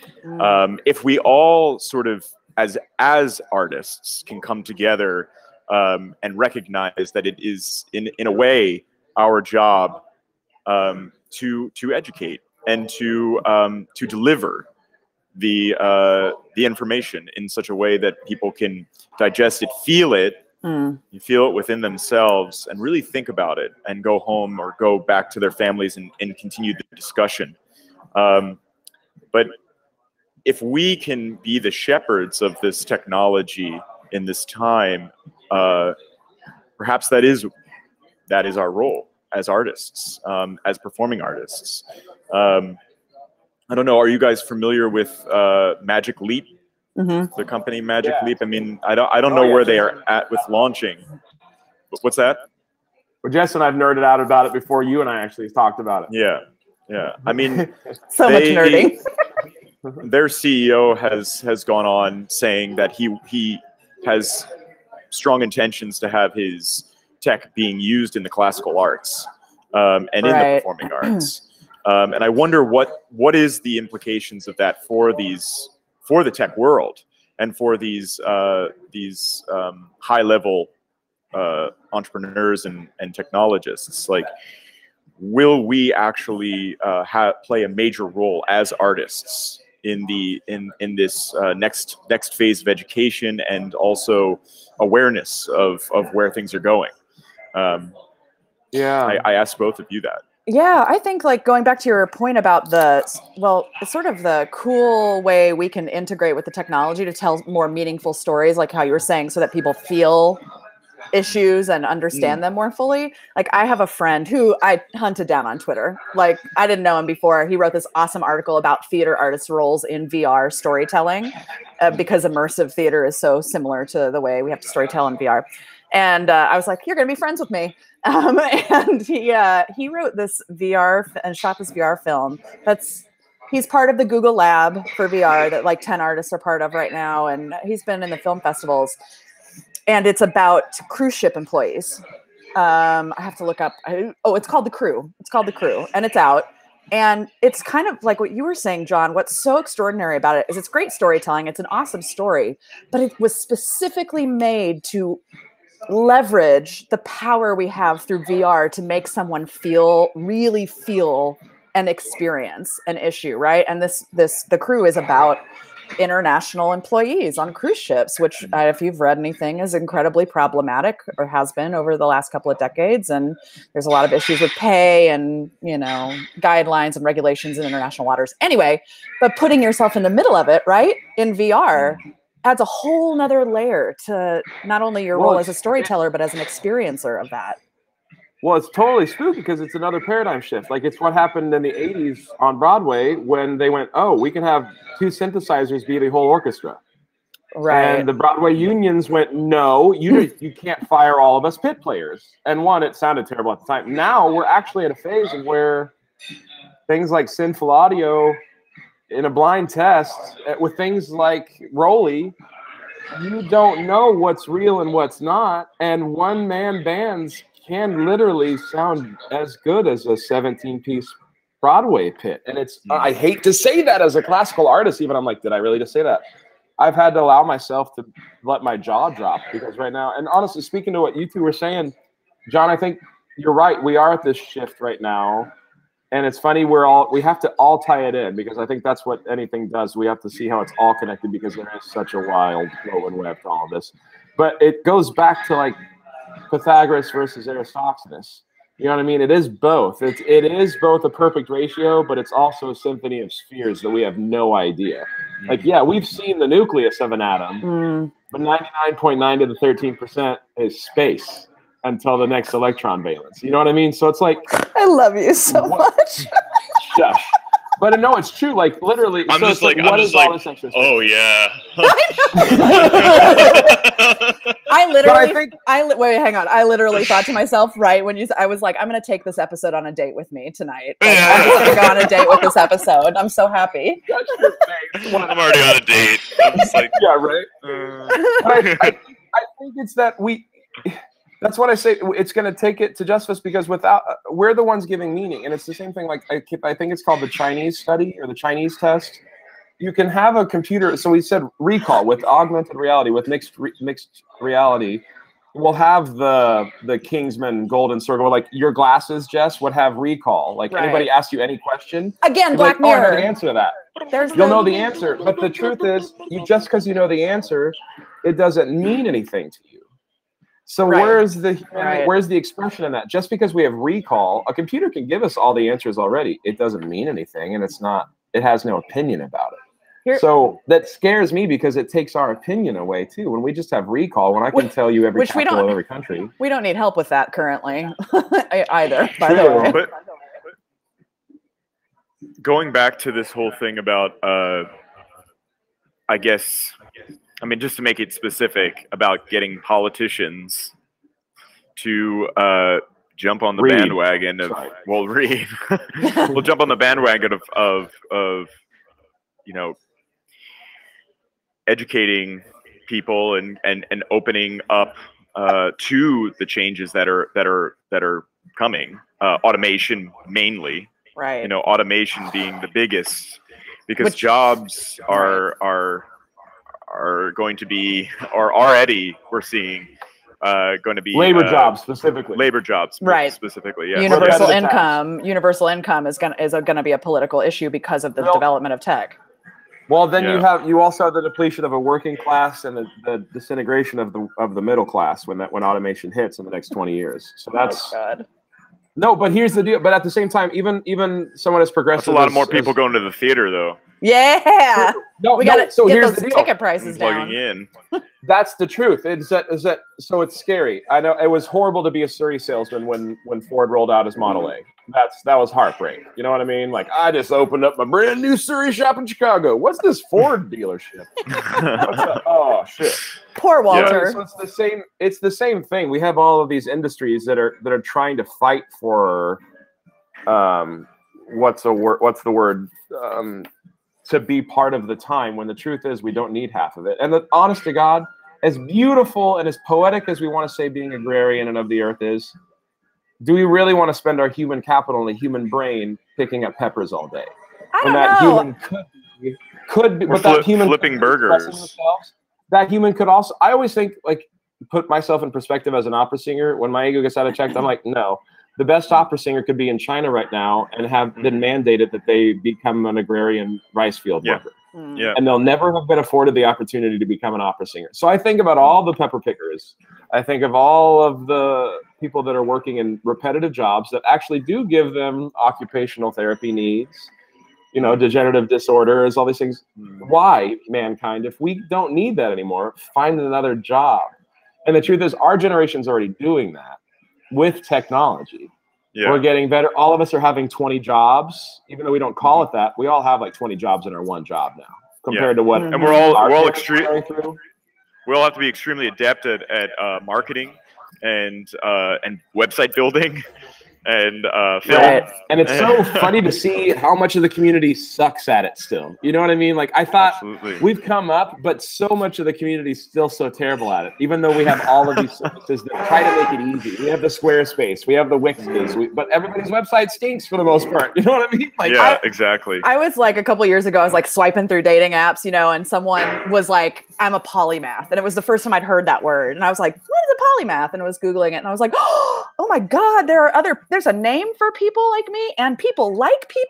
Speaker 3: If we all sort of, as artists, can come together and recognize that it is in a way our job to educate and to deliver the information in such a way that people can digest it, feel it, you feel it within themselves, and really think about it, and go home or go back to their families and continue the discussion. But if we can be the shepherds of this technology in this time, perhaps that is our role as artists, as performing artists. I don't know. Are you guys familiar with Magic Leap, the company Magic Leap? I mean, I don't know where they are at with launching. What's that?
Speaker 2: Well, Jess and I've nerded out about it before you and I actually talked about it.
Speaker 3: Yeah. I mean,
Speaker 1: so much nerding.
Speaker 3: Their CEO has gone on saying that he has strong intentions to have his tech being used in the classical arts and in the performing arts. And I wonder what is the implications of that for the tech world and for these high level entrepreneurs and technologists. Like, will we actually play a major role as artists in this next phase of education and also awareness of where things are going? I asked both of you that.
Speaker 1: Yeah, I think, like, going back to your point about sort of the cool way we can integrate with the technology to tell more meaningful stories, like how you were saying, so that people feel issues and understand them more fully. Like, I have a friend who I hunted down on Twitter. Like, I didn't know him before. He wrote this awesome article about theater artists' roles in VR storytelling, because immersive theater is so similar to the way we have to storytell in VR. And I was like, you're going to be friends with me. And he wrote this VR and shot this VR film. He's part of the Google Lab for VR that like 10 artists are part of right now. And he's been in the film festivals. And it's about cruise ship employees. I have to look up. It's called The Crew. It's called The Crew. And it's out. And it's kind of like what you were saying, John. What's so extraordinary about it is it's great storytelling. It's an awesome story. But it was specifically made to leverage the power we have through VR to make someone really feel and experience an issue, right? And The Crew is about international employees on cruise ships, which if you've read anything is incredibly problematic, or has been over the last couple of decades. And there's a lot of issues with pay and, guidelines and regulations in international waters. Anyway, but putting yourself in the middle of it, right, in VR adds a whole nother layer to not only your role as a storyteller, but as an experiencer of that.
Speaker 2: Well, it's totally spooky because it's another paradigm shift. Like, it's what happened in the 80s on Broadway when they went, we can have 2 synthesizers be the whole orchestra.
Speaker 1: Right.
Speaker 2: And the Broadway unions went, no, you can't fire all of us pit players. And it sounded terrible at the time. Now we're actually at a phase of where things like Sinful Audio in a blind test with things like Rolly, you don't know what's real and what's not. And one-man bands can literally sound as good as a 17-piece Broadway pit. And it's, I hate to say that as a classical artist, even I'm like, did I really just say that? I've had to allow myself to let my jaw drop because right now, and honestly, speaking to what you two were saying, John, I think you're right. We are at this shift right now. And it's funny, we have to all tie it in because I think that's what anything does. We have to see how it's all connected because there is such a wild woven web to all of this. But it goes back to like Pythagoras versus Aristophanes. You know what I mean? It is both. It is both a perfect ratio, but it's also a symphony of spheres that we have no idea. Like, yeah, we've seen the nucleus of an atom, but 99.9 to the 13% is space until the next electron valence. You know what I mean? So it's like,
Speaker 1: I love you so much.
Speaker 2: Shush. But no, it's true. Like literally,
Speaker 4: I'm
Speaker 2: so
Speaker 4: just like,
Speaker 2: what is all this extra stuff?
Speaker 4: oh yeah.
Speaker 1: I literally, wait, hang on. I literally thought to myself, right when I was like, I'm going to take this episode on a date with me tonight. Like, I'm just going to go on a date with this episode. I'm so happy.
Speaker 4: I'm already on a date. I'm just like,
Speaker 2: yeah, right. I think it's that that's what I say. It's going to take it to justice because we're the ones giving meaning. And it's the same thing. Like I think it's called the Chinese study or the Chinese test. You can have a computer. So we said recall with augmented reality, with mixed reality. We'll have the Kingsman golden circle. Like your glasses, Jess, would have recall. Like anybody asks you any question.
Speaker 1: Again, Black Mirror.
Speaker 2: I know the answer to that. You'll know the answer. But the truth is, just because you know the answer, it doesn't mean anything to you. So where's the expression in that? Just because we have recall, a computer can give us all the answers already. It doesn't mean anything, and it has no opinion about it. So that scares me because it takes our opinion away too. When we just have recall, when I can tell you every capital of every country.
Speaker 1: We don't need help with that currently either, by the way.
Speaker 3: But going back to this whole thing about, I guess, I mean, just to make it specific about getting politicians to jump on the bandwagon of, well, read. We'll jump on the bandwagon of you know, educating people and opening up to the changes that are coming. Automation mainly,
Speaker 1: right?
Speaker 3: You know, automation being the biggest because jobs are going to be, or already we're seeing, going to be
Speaker 2: labor jobs specifically.
Speaker 3: Labor jobs,
Speaker 1: right?
Speaker 3: Specifically, yeah.
Speaker 1: Universal income. Universal income is gonna be a political issue because of the development of tech.
Speaker 2: Well, then you also have the depletion of a working class and the disintegration of the middle class when automation hits in the next 20 years. So that's no. But here's the deal. But at the same time, even someone as progressive,
Speaker 3: that's a lot of more people going to the theater though.
Speaker 1: Yeah.
Speaker 2: We got
Speaker 1: to get those ticket prices down.
Speaker 3: In.
Speaker 2: That's the truth. Is that so? It's scary. I know it was horrible to be a Surrey salesman when Ford rolled out his Model A. That was heartbreak. You know what I mean? Like I just opened up my brand new Surrey shop in Chicago. What's this Ford dealership? Oh shit.
Speaker 1: Poor Walter.
Speaker 2: Yeah. So it's the same. It's the same thing. We have all of these industries that are trying to fight for what's the word to be part of the time, when the truth is we don't need half of it. And the honest to God, as beautiful and as poetic as we want to say being agrarian and of the earth is, do we really want to spend our human capital and the human brain picking up peppers all day?
Speaker 1: I don't know.
Speaker 2: Human could be, but that human
Speaker 3: flipping burgers.
Speaker 2: That human could also. I always think, like, put myself in perspective as an opera singer. When my ego gets out of check, I'm like, no. The best opera singer could be in China right now and have been mandated that they become an agrarian rice field worker.
Speaker 3: Yeah.
Speaker 2: And they'll never have been afforded the opportunity to become an opera singer. So I think about all the pepper pickers. I think of all of the people that are working in repetitive jobs that actually do give them occupational therapy needs, you know, degenerative disorders, all these things. Why, mankind, if we don't need that anymore, find another job. And the truth is our generation's already doing that. With technology, we're getting better. All of us are having 20 jobs, even though we don't call it that. We all have like 20 jobs in our one job now, compared to what.
Speaker 3: And we're all extreme. We all have to be extremely adept at marketing and website building
Speaker 4: and film.
Speaker 1: Right.
Speaker 2: And it's so funny to see how much of the community sucks at it still. You know what I mean? Like, I thought we've come up, but so much of the community is still so terrible at it. Even though we have all of these services that try to make it easy. We have the Squarespace, we have the Wixes, but everybody's website stinks for the most part. You know what I mean? Like,
Speaker 4: yeah, exactly.
Speaker 1: I was like, a couple years ago, I was like swiping through dating apps, you know, and someone was like, I'm a polymath. And it was the first time I'd heard that word. And I was like, what is a polymath? And I was Googling it, and I was like, oh my God, there's a name for people like me, and people like me.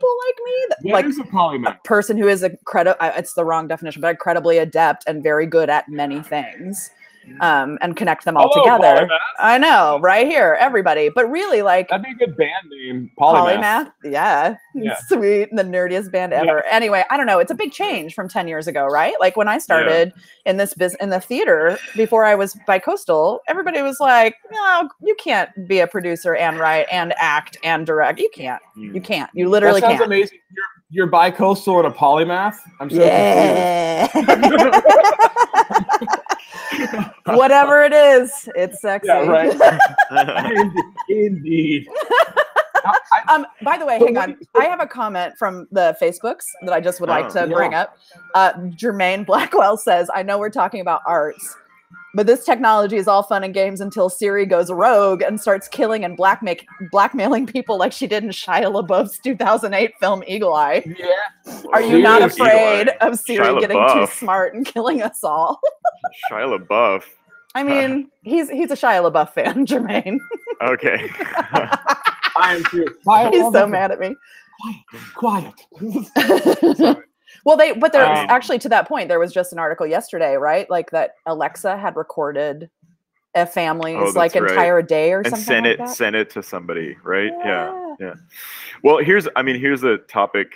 Speaker 2: Yeah,
Speaker 1: Like
Speaker 2: who's a polymath?
Speaker 1: a person who is it's the wrong definition, but incredibly adept and very good at many things. And connect them all together.
Speaker 2: Polymath.
Speaker 1: I know, right here, everybody. But really, like,
Speaker 2: That'd be a good band name. Polymath.
Speaker 1: yeah. Sweet, the nerdiest band ever. Anyway, I don't know. It's a big change from 10 years ago, right? Like when I started in this business, in the theater, before I was bi-coastal, everybody was like, no, you can't be a producer and write and act and direct. You can't. You can't. You literally
Speaker 2: That sounds
Speaker 1: can't.
Speaker 2: amazing. You're bi-coastal and a polymath? I'm so confused.
Speaker 1: Whatever it is, it's sexy.
Speaker 2: Yeah, right. Indeed.
Speaker 1: By the way, hang on. I have a comment from the Facebooks that I just would like to bring up. Jermaine Blackwell says, I know we're talking about arts, but this technology is all fun and games until Siri goes rogue and starts killing and blackmailing people like she did in Shia LaBeouf's 2008 film Eagle Eye.
Speaker 2: Yeah.
Speaker 1: Are you not afraid of Siri
Speaker 4: Shia
Speaker 1: getting
Speaker 4: LaBeouf.
Speaker 1: too smart and killing us all?
Speaker 4: Shia LaBeouf.
Speaker 1: I mean, he's a Shia LaBeouf fan, Jermaine.
Speaker 4: Okay.
Speaker 2: I am too.
Speaker 1: He's so mad at me.
Speaker 2: Quiet.
Speaker 1: Well, but there actually, to that point, there was just an article yesterday, right? Like that Alexa had recorded a family's like entire day or something like that.
Speaker 4: And send it to somebody, right? Yeah. Well, here's a topic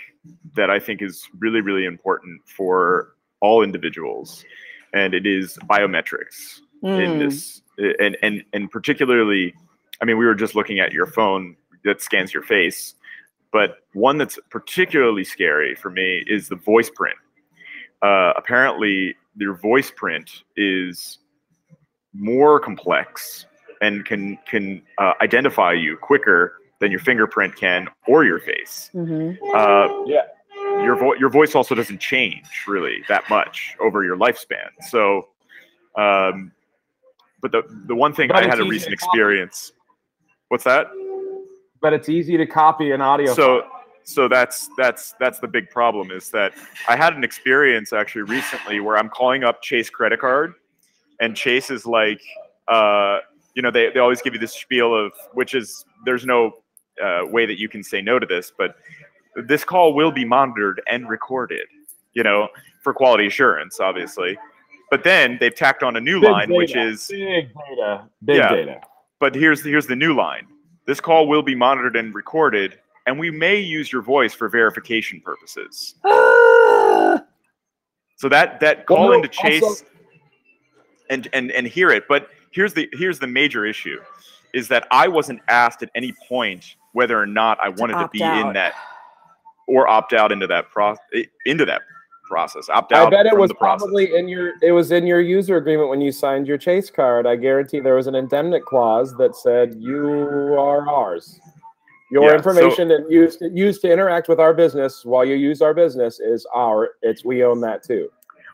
Speaker 4: that I think is really, really important for all individuals, and it is biometrics in this, and particularly, I mean, we were just looking at your phone that scans your face. But one that's particularly scary for me is the voice print. Apparently, your voice print is more complex and can identify you quicker than your fingerprint can or your face. Your voice also doesn't change really that much over your lifespan. So, but the one thing I had a recent experience. What's that?
Speaker 2: But it's easy to copy an audio.
Speaker 4: So that's the big problem, is that I had an experience actually recently where I'm calling up Chase credit card, and Chase is like, you know, they always give you this spiel of, which is, there's no way that you can say no to this, but this call will be monitored and recorded, you know, for quality assurance, obviously. But then they've tacked on a new line, which is
Speaker 2: big data.
Speaker 4: But here's the new line. This call will be monitored and recorded, and we may use your voice for verification purposes. So that call into Chase also, and hear it. But here's the major issue, is that I wasn't asked at any point whether or not I wanted to be in that or opt out into that process. Opt out.
Speaker 2: I bet it was probably in your user agreement when you signed your Chase card. I guarantee there was an indemnity clause that said you are ours. Your information and used to interact with our business while you use our business is we own that too.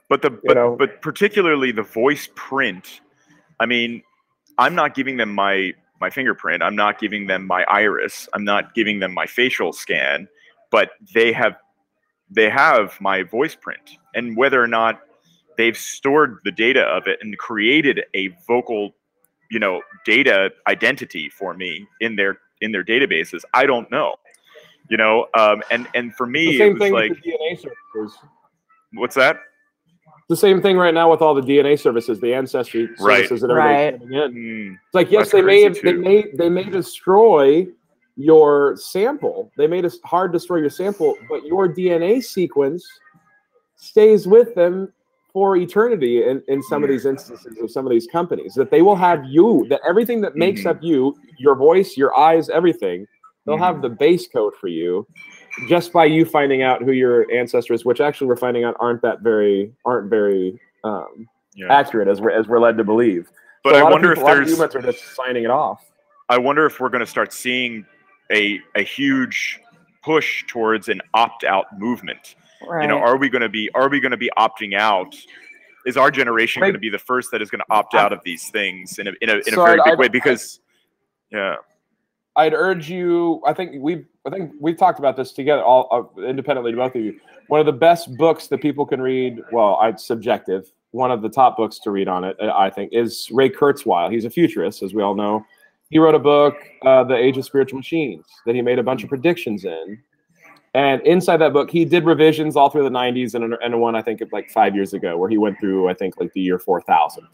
Speaker 4: But but particularly the voice print. I mean, I'm not giving them my fingerprint. I'm not giving them my iris. I'm not giving them my facial scan. But they have my voice print, and whether or not they've stored the data of it and created a vocal, you know, data identity for me in their databases, I don't know, you know. And for me,
Speaker 2: the same
Speaker 4: it was
Speaker 2: thing
Speaker 4: like
Speaker 2: with the DNA services.
Speaker 4: What's that?
Speaker 2: The same thing right now with all the DNA services, the ancestry services that everybody's coming in. It's like, yes, they may destroy your sample. They made it hard to store your sample, but your DNA sequence stays with them for eternity in some of these instances of some of these companies, that they will have that everything that makes up you, your voice, your eyes, everything, they'll have the base code for you just by you finding out who your ancestor is, which actually we're finding out aren't very accurate as we're led to believe.
Speaker 4: But
Speaker 2: so
Speaker 4: I wonder if
Speaker 2: a lot of humans are just signing it off.
Speaker 4: I wonder if we're going to start seeing a huge push towards an opt-out movement.
Speaker 1: Right.
Speaker 4: You know, are we going to be opting out? Is our generation going to be the first that is going to opt out of these things in a very big way? Because
Speaker 2: I'd urge you. I think we've talked about this together, all independently to both of you. One of the best books that people can read. Well, it's subjective. One of the top books to read on it, I think, is Ray Kurzweil. He's a futurist, as we all know. He wrote a book, The Age of Spiritual Machines, that he made a bunch of predictions in. And inside that book, he did revisions all through the 90s and one, I think, like 5 years ago, where he went through, I think, like the year 4000.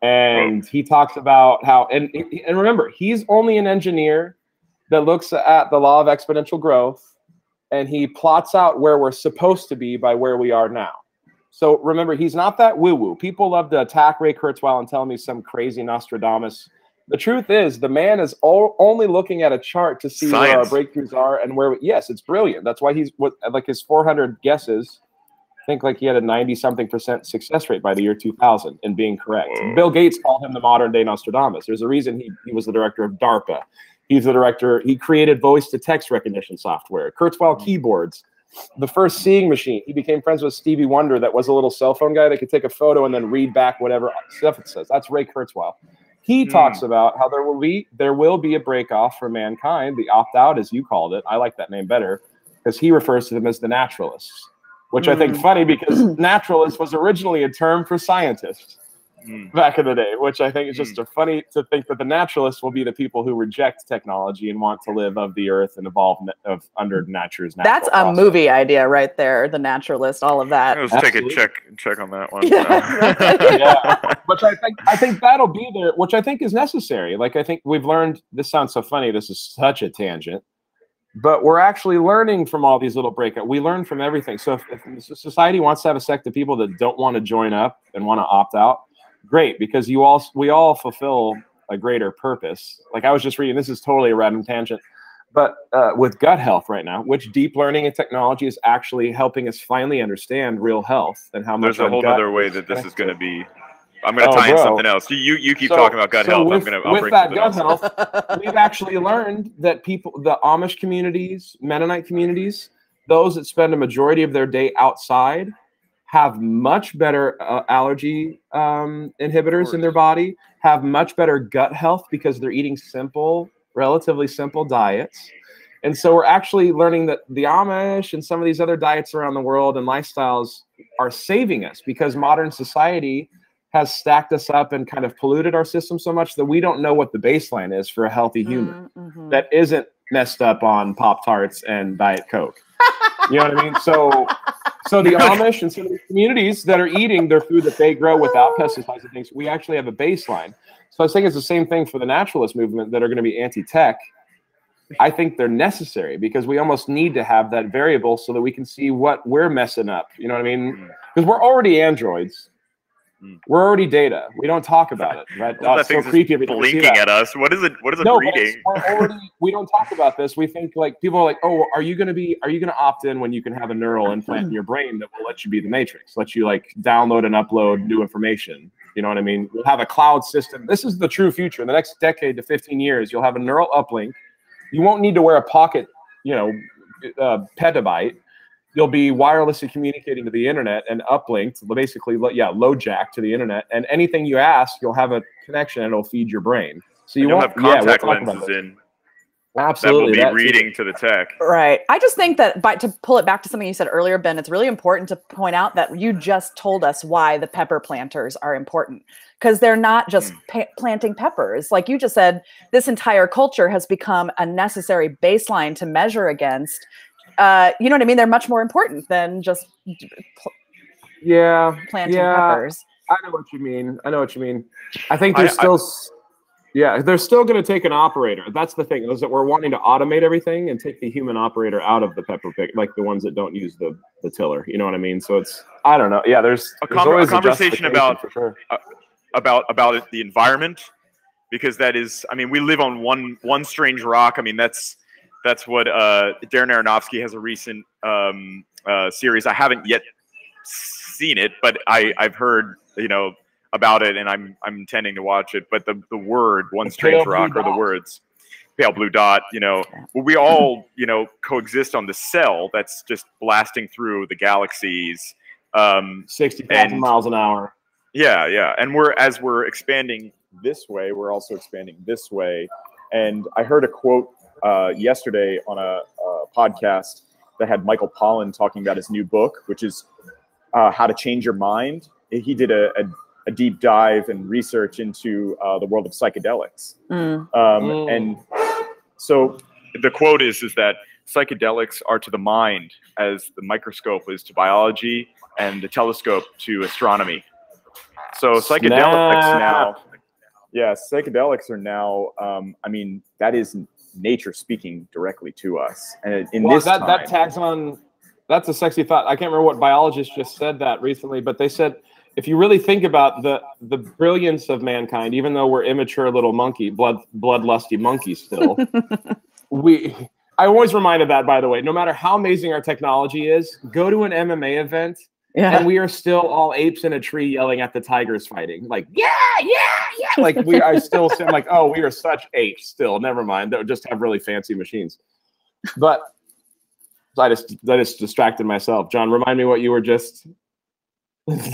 Speaker 2: And he talks about how, and remember, he's only an engineer that looks at the law of exponential growth, and he plots out where we're supposed to be by where we are now. So remember, he's not that woo-woo. People love to attack Ray Kurzweil and tell him he's some crazy Nostradamus. The truth is, the man is only looking at a chart to see where our breakthroughs are and where. Yes, it's brilliant. That's why he's like his 400 guesses. I think like he had a 90-something% success rate by the year 2000 in being correct. Bill Gates called him the modern day Nostradamus. There's a reason he was the director of DARPA. He's the director. He created voice-to-text recognition software. Kurzweil keyboards. The first seeing machine. He became friends with Stevie Wonder, that was a little cell phone guy that could take a photo and then read back whatever stuff it says. That's Ray Kurzweil. He talks about how there will be a break off for mankind, the opt out, as you called it. I like that name better because he refers to them as the naturalists, which I think funny because naturalist was originally a term for scientists back in the day, which I think is just funny to think that the naturalists will be the people who reject technology and want to live of the earth and evolve under nature's natural
Speaker 1: That's
Speaker 2: process.
Speaker 1: A movie idea right there, the naturalist, all of that.
Speaker 4: Let's take a check on that one.
Speaker 2: Yeah. Which I think that'll be there, which I think is necessary. Like, I think we've learned, this sounds so funny, this is such a tangent, but we're actually learning from all these little breakouts. We learn from everything. So if society wants to have a sect of people that don't want to join up and want to opt out, great, because we all fulfill a greater purpose. Like, I was just reading, this is totally a random tangent, but with gut health right now, which deep learning and technology is actually helping us finally understand real health and how much.
Speaker 4: There's a whole other way that this is going to be. I'm going to tie in something else. You keep talking about gut health. With
Speaker 2: that gut health, we've actually learned that the Amish communities, Mennonite communities, those that spend a majority of their day outside, have much better allergy inhibitors in their body, have much better gut health because they're eating relatively simple diets. And so we're actually learning that the Amish and some of these other diets around the world and lifestyles are saving us because modern society has stacked us up and kind of polluted our system so much that we don't know what the baseline is for a healthy human that isn't messed up on Pop-Tarts and Diet Coke. You know what I mean? So the Amish and some of the communities that are eating their food that they grow without pesticides and things, we actually have a baseline. So I was thinking it's the same thing for the naturalist movement that are going to be anti-tech. I think they're necessary because we almost need to have that variable so that we can see what we're messing up. You know what I mean? Because we're already androids. We're already data. We don't talk about it. Right?
Speaker 4: It's so creepy. Blinking at us. What is it? What is it reading?
Speaker 2: We don't talk about this. We think like people are like, oh, are you going to opt in when you can have a neural implant in your brain that will let you be the Matrix, let you like download and upload new information? You know what I mean? We'll have a cloud system. This is the true future. In the next decade to 15 years, you'll have a neural uplink. You won't need to wear a pocket, petabyte. You'll be wirelessly communicating to the internet and uplinked, basically, load jack to the internet. And anything you ask, you'll have a connection and it'll feed your brain. So you'll have contact lenses in. Absolutely.
Speaker 4: That will be reading to the tech.
Speaker 1: Right. I just think that to pull it back to something you said earlier, Ben, it's really important to point out that you just told us why the pepper planters are important. Because they're not just planting peppers. Like you just said, this entire culture has become a necessary baseline to measure against. You know what I mean? They're much more important than just planting peppers.
Speaker 2: I know what you mean. I think they're they're still going to take an operator. That's the thing, is that we're wanting to automate everything and take the human operator out of the pepper pick, like the ones that don't use the tiller. You know what I mean? So it's, I don't know. Yeah, there's always a conversation about for sure.
Speaker 4: about the environment, because that is, I mean, we live on one strange rock. I mean, that's what Darren Aronofsky has a recent series. I haven't yet seen it, but I've heard about it, and I'm intending to watch it. But the word "One Strange Rock" or the words, pale blue dot, you know, we all, you know, coexist on the cell that's just blasting through the galaxies.
Speaker 2: 60,000 miles an hour.
Speaker 4: Yeah, yeah. And as we're expanding this way, we're also expanding this way. And I heard a quote yesterday on a podcast that had Michael Pollan talking about his new book, which is How to Change Your Mind. He did a deep dive and research into the world of psychedelics. And so the quote is that psychedelics are to the mind as the microscope is to biology and the telescope to astronomy. So psychedelics now, yeah, psychedelics are now, I mean, that is nature speaking directly to us. And in this time,
Speaker 2: that tags on, that's a sexy thought. I can't remember what biologist just said that recently, but they said, if you really think about the brilliance of mankind, even though we're immature little monkey, bloodlusty monkeys still, I always reminded that, by the way, no matter how amazing our technology is, go to an MMA event, and we are still all apes in a tree yelling at the tigers fighting. Like, yeah, yeah, yeah. Like, I still sound like, oh, we are such apes still. Never mind. They'll just have really fancy machines. But I just distracted myself. John, remind me what you were just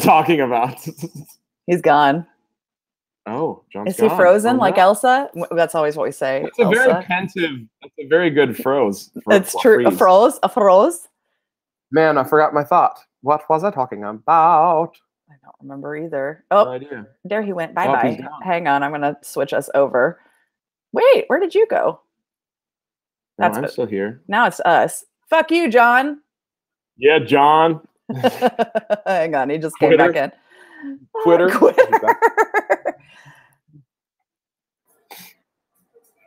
Speaker 2: talking about.
Speaker 1: He's gone.
Speaker 2: Oh, John's
Speaker 1: Is he
Speaker 2: gone.
Speaker 1: frozen like Elsa? That's always what we say.
Speaker 2: It's a very pensive, it's a very good froze.
Speaker 1: It's true. A froze.
Speaker 2: Man, I forgot my thought. What was I talking about?
Speaker 1: I don't remember either. Oh,
Speaker 2: no idea.
Speaker 1: There he went. Bye-bye. Hang on. I'm going to switch us over. Wait, where did you go?
Speaker 2: No, I'm still here.
Speaker 1: Now it's us. Fuck you, John.
Speaker 2: Yeah, John.
Speaker 1: Hang on. He just came back in.
Speaker 2: Quitter.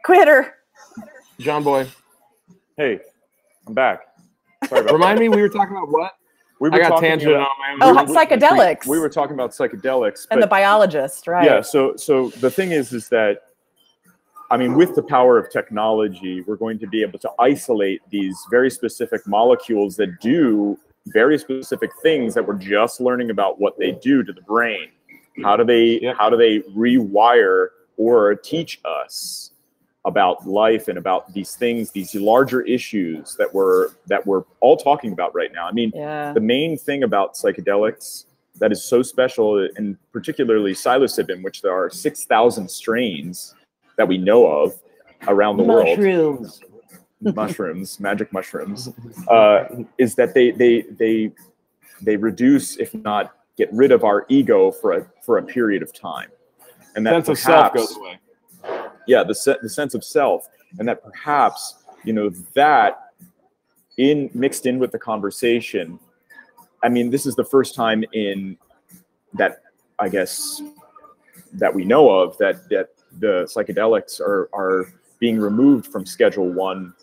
Speaker 1: Quitter.
Speaker 2: John boy.
Speaker 3: Hey, I'm back. Sorry about
Speaker 2: Remind me, we were talking about what?
Speaker 3: We were
Speaker 2: I got
Speaker 3: talking
Speaker 2: tangent
Speaker 3: about,
Speaker 2: on my
Speaker 1: psychedelics.
Speaker 3: We were talking about psychedelics.
Speaker 1: And the biologist, right?
Speaker 3: Yeah, so the thing is that, I mean, with the power of technology, we're going to be able to isolate these very specific molecules that do very specific things that we're just learning about what they do to the brain. How do they rewire or teach us about life and about these things, these larger issues that we're all talking about right now? I mean, the main thing about psychedelics that is so special, and particularly psilocybin, which there are 6,000 strains that we know of around the world. Mushrooms, magic mushrooms, is that they reduce, if not get rid of, our ego for a period of time, and that
Speaker 2: sense of self goes away.
Speaker 3: Yeah, the sense of self, and that perhaps, you know, that mixed in with the conversation. I mean, this is the first time in that, I guess, that we know of that the psychedelics are being removed from Schedule 1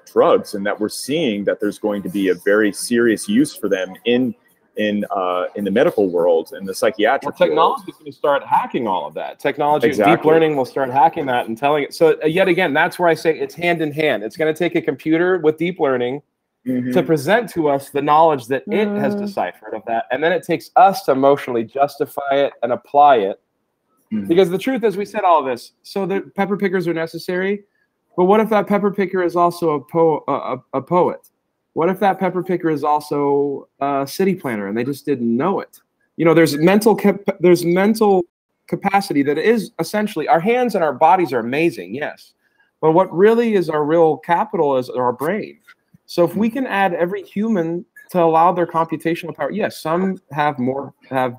Speaker 3: drugs, and that we're seeing that there's going to be a very serious use for them in the medical world and the psychiatric world.
Speaker 2: Technology is going to start hacking all of that. Technology, deep learning will start hacking that and telling it. So yet again, that's where I say it's hand in hand. It's going to take a computer with deep learning to present to us the knowledge that it has deciphered of that, and then it takes us to emotionally justify it and apply it. Because the truth is, we said all this, so the pepper pickers are necessary, but what if that pepper picker is also a poet? What if that pepper picker is also a city planner and they just didn't know it? You know, there's mental capacity that is essentially, our hands and our bodies are amazing, yes, but what really is our real capital is our brain. So if we can add every human to allow their computational power, yes, some have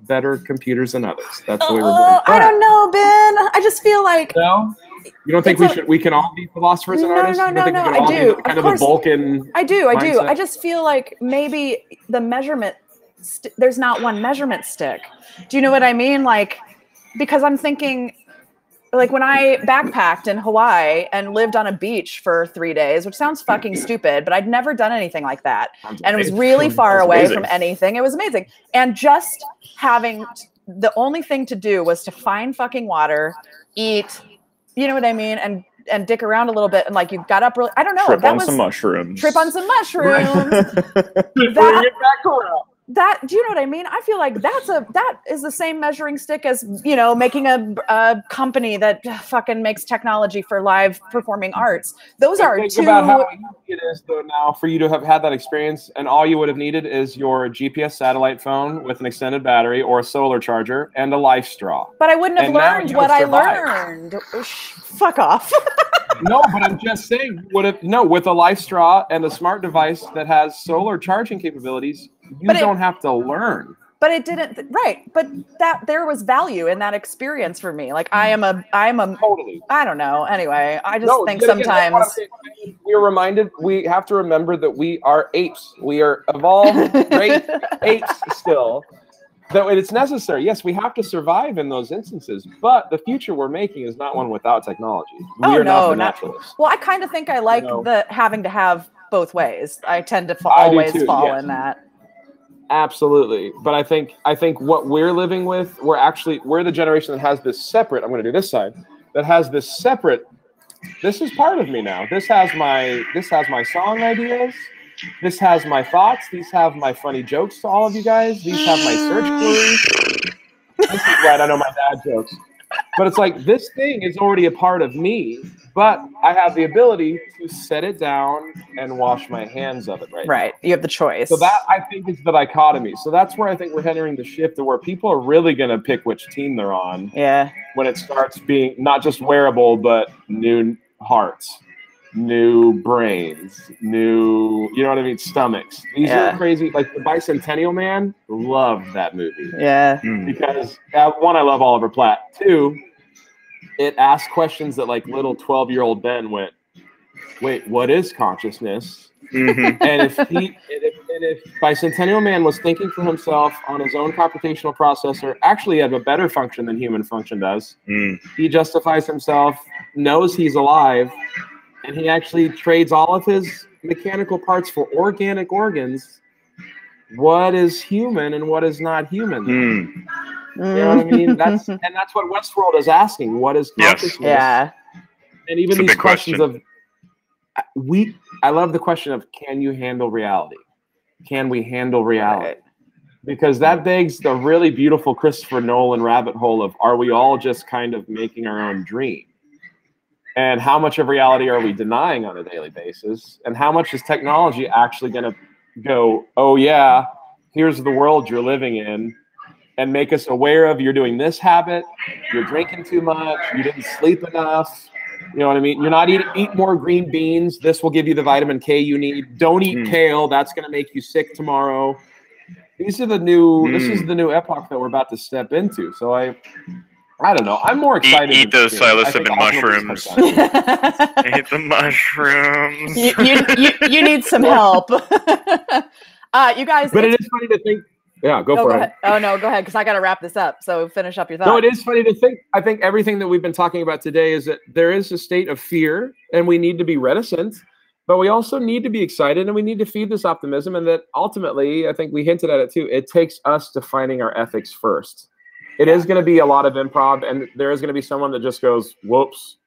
Speaker 2: better computers than others. That's the way we're going.
Speaker 1: I don't know, Ben. I just feel like
Speaker 2: you don't think we can all be philosophers and artists?
Speaker 1: No, I do.
Speaker 2: Kind of a Vulcan.
Speaker 1: I do. I just feel like maybe the measurement, there's not one measurement stick. Do you know what I mean? Like, because I'm thinking, like when I backpacked in Hawaii and lived on a beach for 3 days, which sounds fucking stupid, but I'd never done anything like that. And it was really far away from anything. It was amazing. And just having, the only thing to do was to find fucking water, eat, you know what I mean? And dick around a little bit. And like, you got up really, I don't know.
Speaker 3: Trip on some mushrooms.
Speaker 1: Trip on some mushrooms.
Speaker 2: Bring it back around.
Speaker 1: that, do you know what I mean? I feel like that is the same measuring stick as, you know, making a company that fucking makes technology for live performing arts. Those are
Speaker 2: think
Speaker 1: two.
Speaker 2: About how easy it is though now for you to have had that experience, and all you would have needed is your GPS satellite phone with an extended battery or a solar charger and a life straw.
Speaker 1: But I wouldn't have learned what I learned. Fuck off.
Speaker 2: No, but I'm just saying, with a life straw and a smart device that has solar charging capabilities, you don't have to learn.
Speaker 1: But it didn't, right? But that there was value in that experience for me. Like I'm a
Speaker 2: totally.
Speaker 1: I don't know. Anyway, I just think sometimes
Speaker 2: we're reminded. We have to remember that we are apes. We are evolved great apes still. Though it's necessary. Yes, we have to survive in those instances, but the future we're making is not one without technology. We are not the naturalists.
Speaker 1: Well, I kind of think I like the having to have both ways. I tend to always fall in that.
Speaker 2: Absolutely. But I think what we're living with, we're the generation that has this separate, I'm going to do this side, that has this separate, this is part of me now. This has my song ideas. This has my thoughts. These have my funny jokes to all of you guys. These have my search queries. This is right. I know my dad jokes. But it's like, this thing is already a part of me, but I have the ability to set it down and wash my hands of it
Speaker 1: Right. You have the choice.
Speaker 2: So that, I think, is the dichotomy. So that's where I think we're entering the shift to where people are really going to pick which team they're on.
Speaker 1: Yeah.
Speaker 2: When it starts being not just wearable, but new hearts, new brains, new, you know what I mean, stomachs. These are crazy. Like the Bicentennial Man, loved that movie.
Speaker 1: Yeah.
Speaker 2: Because one, I love Oliver Platt. Two, it asked questions that like little 12-year-old Ben went, wait, what is consciousness? And if Bicentennial Man was thinking for himself on his own computational processor, actually have a better function than human function does. He justifies himself, knows he's alive, and he actually trades all of his mechanical parts for organic organs. What is human and what is not human? You know what I mean? That's what Westworld is asking. What is consciousness?
Speaker 1: Yeah.
Speaker 2: And even these questions of I love the question of, can you handle reality? Can we handle reality? Right. Because that begs the really beautiful Christopher Nolan rabbit hole of, are we all just kind of making our own dream? And how much of reality are we denying on a daily basis? And how much is technology actually going to go, oh yeah, here's the world you're living in, and make us aware of, you're doing this habit, you're drinking too much, you didn't sleep enough, you know what I mean? You're not eat more green beans, this will give you the vitamin K you need. Don't eat kale, that's going to make you sick tomorrow. These are the new, this is the new epoch that we're about to step into. So I don't know. I'm more excited.
Speaker 4: Eat those psilocybin mushrooms. Eat the mushrooms.
Speaker 1: You need some help. You guys.
Speaker 2: But it is funny to think. Yeah, go for it.
Speaker 1: Oh, no, go ahead, because I got to wrap this up. So finish up your thought.
Speaker 2: No, it is funny to think. I think everything that we've been talking about today is that there is a state of fear, and we need to be reticent, but we also need to be excited, and we need to feed this optimism, and that ultimately, I think we hinted at it too, it takes us defining our ethics first. It is going to be a lot of improv, and there is going to be someone that just goes, whoops.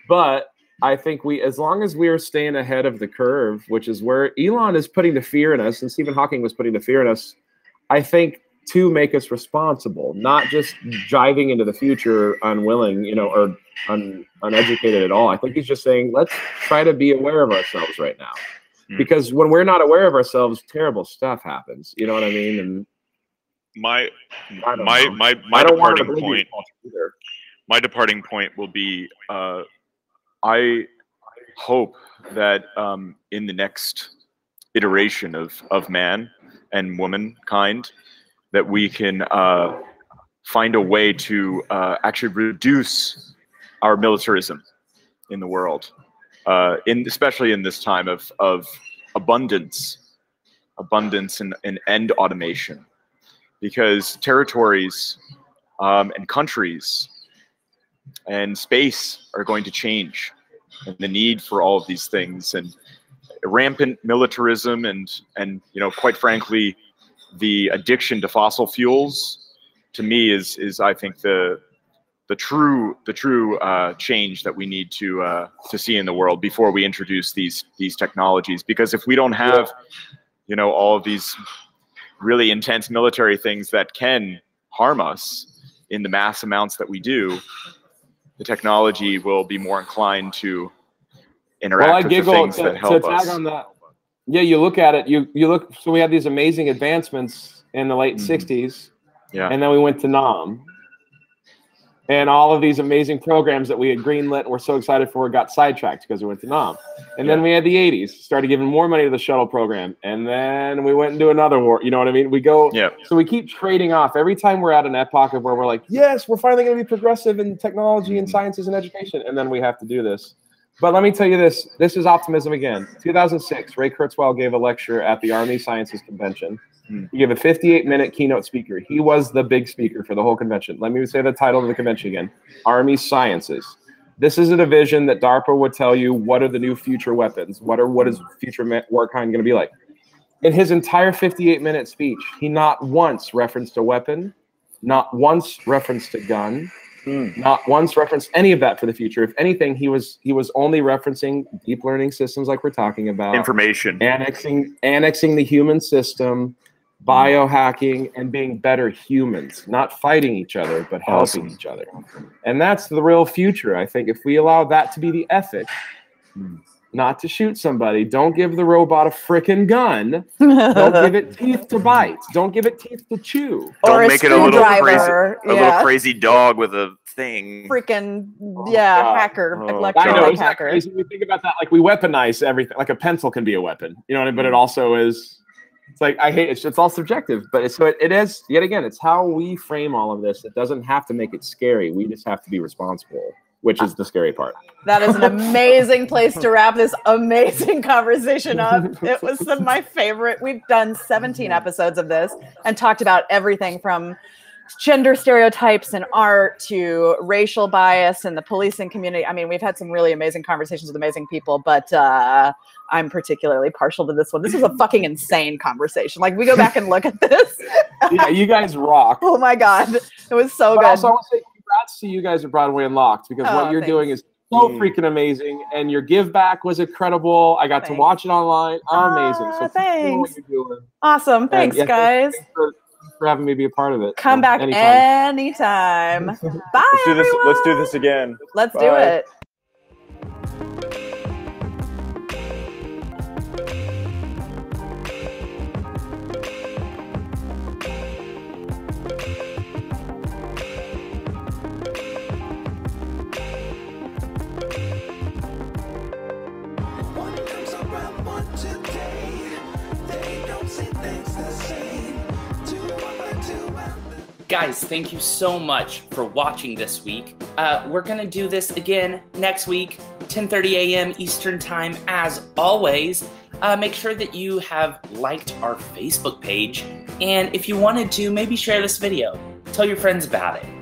Speaker 2: But I think as long as we are staying ahead of the curve, which is where Elon is putting the fear in us, and Stephen Hawking was putting the fear in us, I think to make us responsible, not just jiving into the future unwilling, you know, or uneducated at all. I think he's just saying, let's try to be aware of ourselves right now. Because when we're not aware of ourselves, terrible stuff happens. You know what I mean? And my
Speaker 4: departing point will be I hope that in the next iteration of man and womankind, that we can find a way to actually reduce our militarism in the world, especially in this time of abundance and end automation. Because territories and countries and space are going to change, and the need for all of these things, and rampant militarism, and you know, quite frankly, the addiction to fossil fuels, to me is I think the true change that we need to see in the world before we introduce these technologies. Because if we don't have, you know, all of these really intense military things that can harm us in the mass amounts that we do, the technology will be more inclined to interact with the things that help us.
Speaker 2: Tag on that. Yeah, you look at it. You look. So we had these amazing advancements in the late '60s, and then we went to NOM, and all of these amazing programs that we had greenlit and were so excited for got sidetracked because we went to NOM. And then we had the '80s, started giving more money to the shuttle program, and then we went into another war. You know what I mean? We go. So we keep trading off every time we're at an epoch of where we're like, yes, we're finally going to be progressive in technology and sciences and education, and then we have to do this. But let me tell you this. This is optimism again. 2006, Ray Kurzweil gave a lecture at the Army Sciences Convention. He gave a 58-minute keynote speaker. He was the big speaker for the whole convention. Let me say the title of the convention again. Army Sciences. This is a division that DARPA would tell you what are the new future weapons. What is future warkind going to be like? In his entire 58-minute speech, he not once referenced a weapon, not once referenced a gun, not once referenced any of that for the future. If anything, he was only referencing deep learning systems like we're talking about.
Speaker 4: Information.
Speaker 2: Annexing the human system, biohacking, and being better humans. Not fighting each other, but helping each other. And that's the real future, I think. If we allow that to be the ethic, not to shoot somebody, don't give the robot a frickin' gun. Don't give it teeth to bite. Don't give it teeth to chew.
Speaker 4: Don't make it a little crazy dog with a thing.
Speaker 1: Freaking hacker, electronic hacker.
Speaker 2: Crazy? We think about that like we weaponize everything. Like a pencil can be a weapon, you know what I mean? But it also is. It's like I hate it. It's all subjective, but it is yet again. It's how we frame all of this. It doesn't have to make it scary. We just have to be responsible, which is the scary part.
Speaker 1: That is an amazing place to wrap this amazing conversation up. It was some of my favorite. We've done 17 episodes of this and talked about everything from gender stereotypes in art to racial bias in the policing community. I mean, we've had some really amazing conversations with amazing people, but I'm particularly partial to this one. This is a fucking insane conversation. Like, we go back and look at this.
Speaker 2: Yeah, you guys rock.
Speaker 1: Oh my God. It was so good.
Speaker 2: Also, I want to say congrats to you guys at Broadway Unlocked, because what you're doing is so freaking amazing, and your give back was incredible. I got to watch it online. Amazing. So
Speaker 1: thanks.
Speaker 2: What you're doing.
Speaker 1: Awesome. Thanks, guys.
Speaker 2: Thanks for having me be a part of it.
Speaker 1: Come back anytime. Bye, everyone.
Speaker 3: Let's do this again.
Speaker 1: Let's do it.
Speaker 5: Guys, thank you so much for watching this week. We're gonna do this again next week, 10:30 a.m. Eastern time, as always. Make sure that you have liked our Facebook page, and if you wanted to, maybe share this video. Tell your friends about it.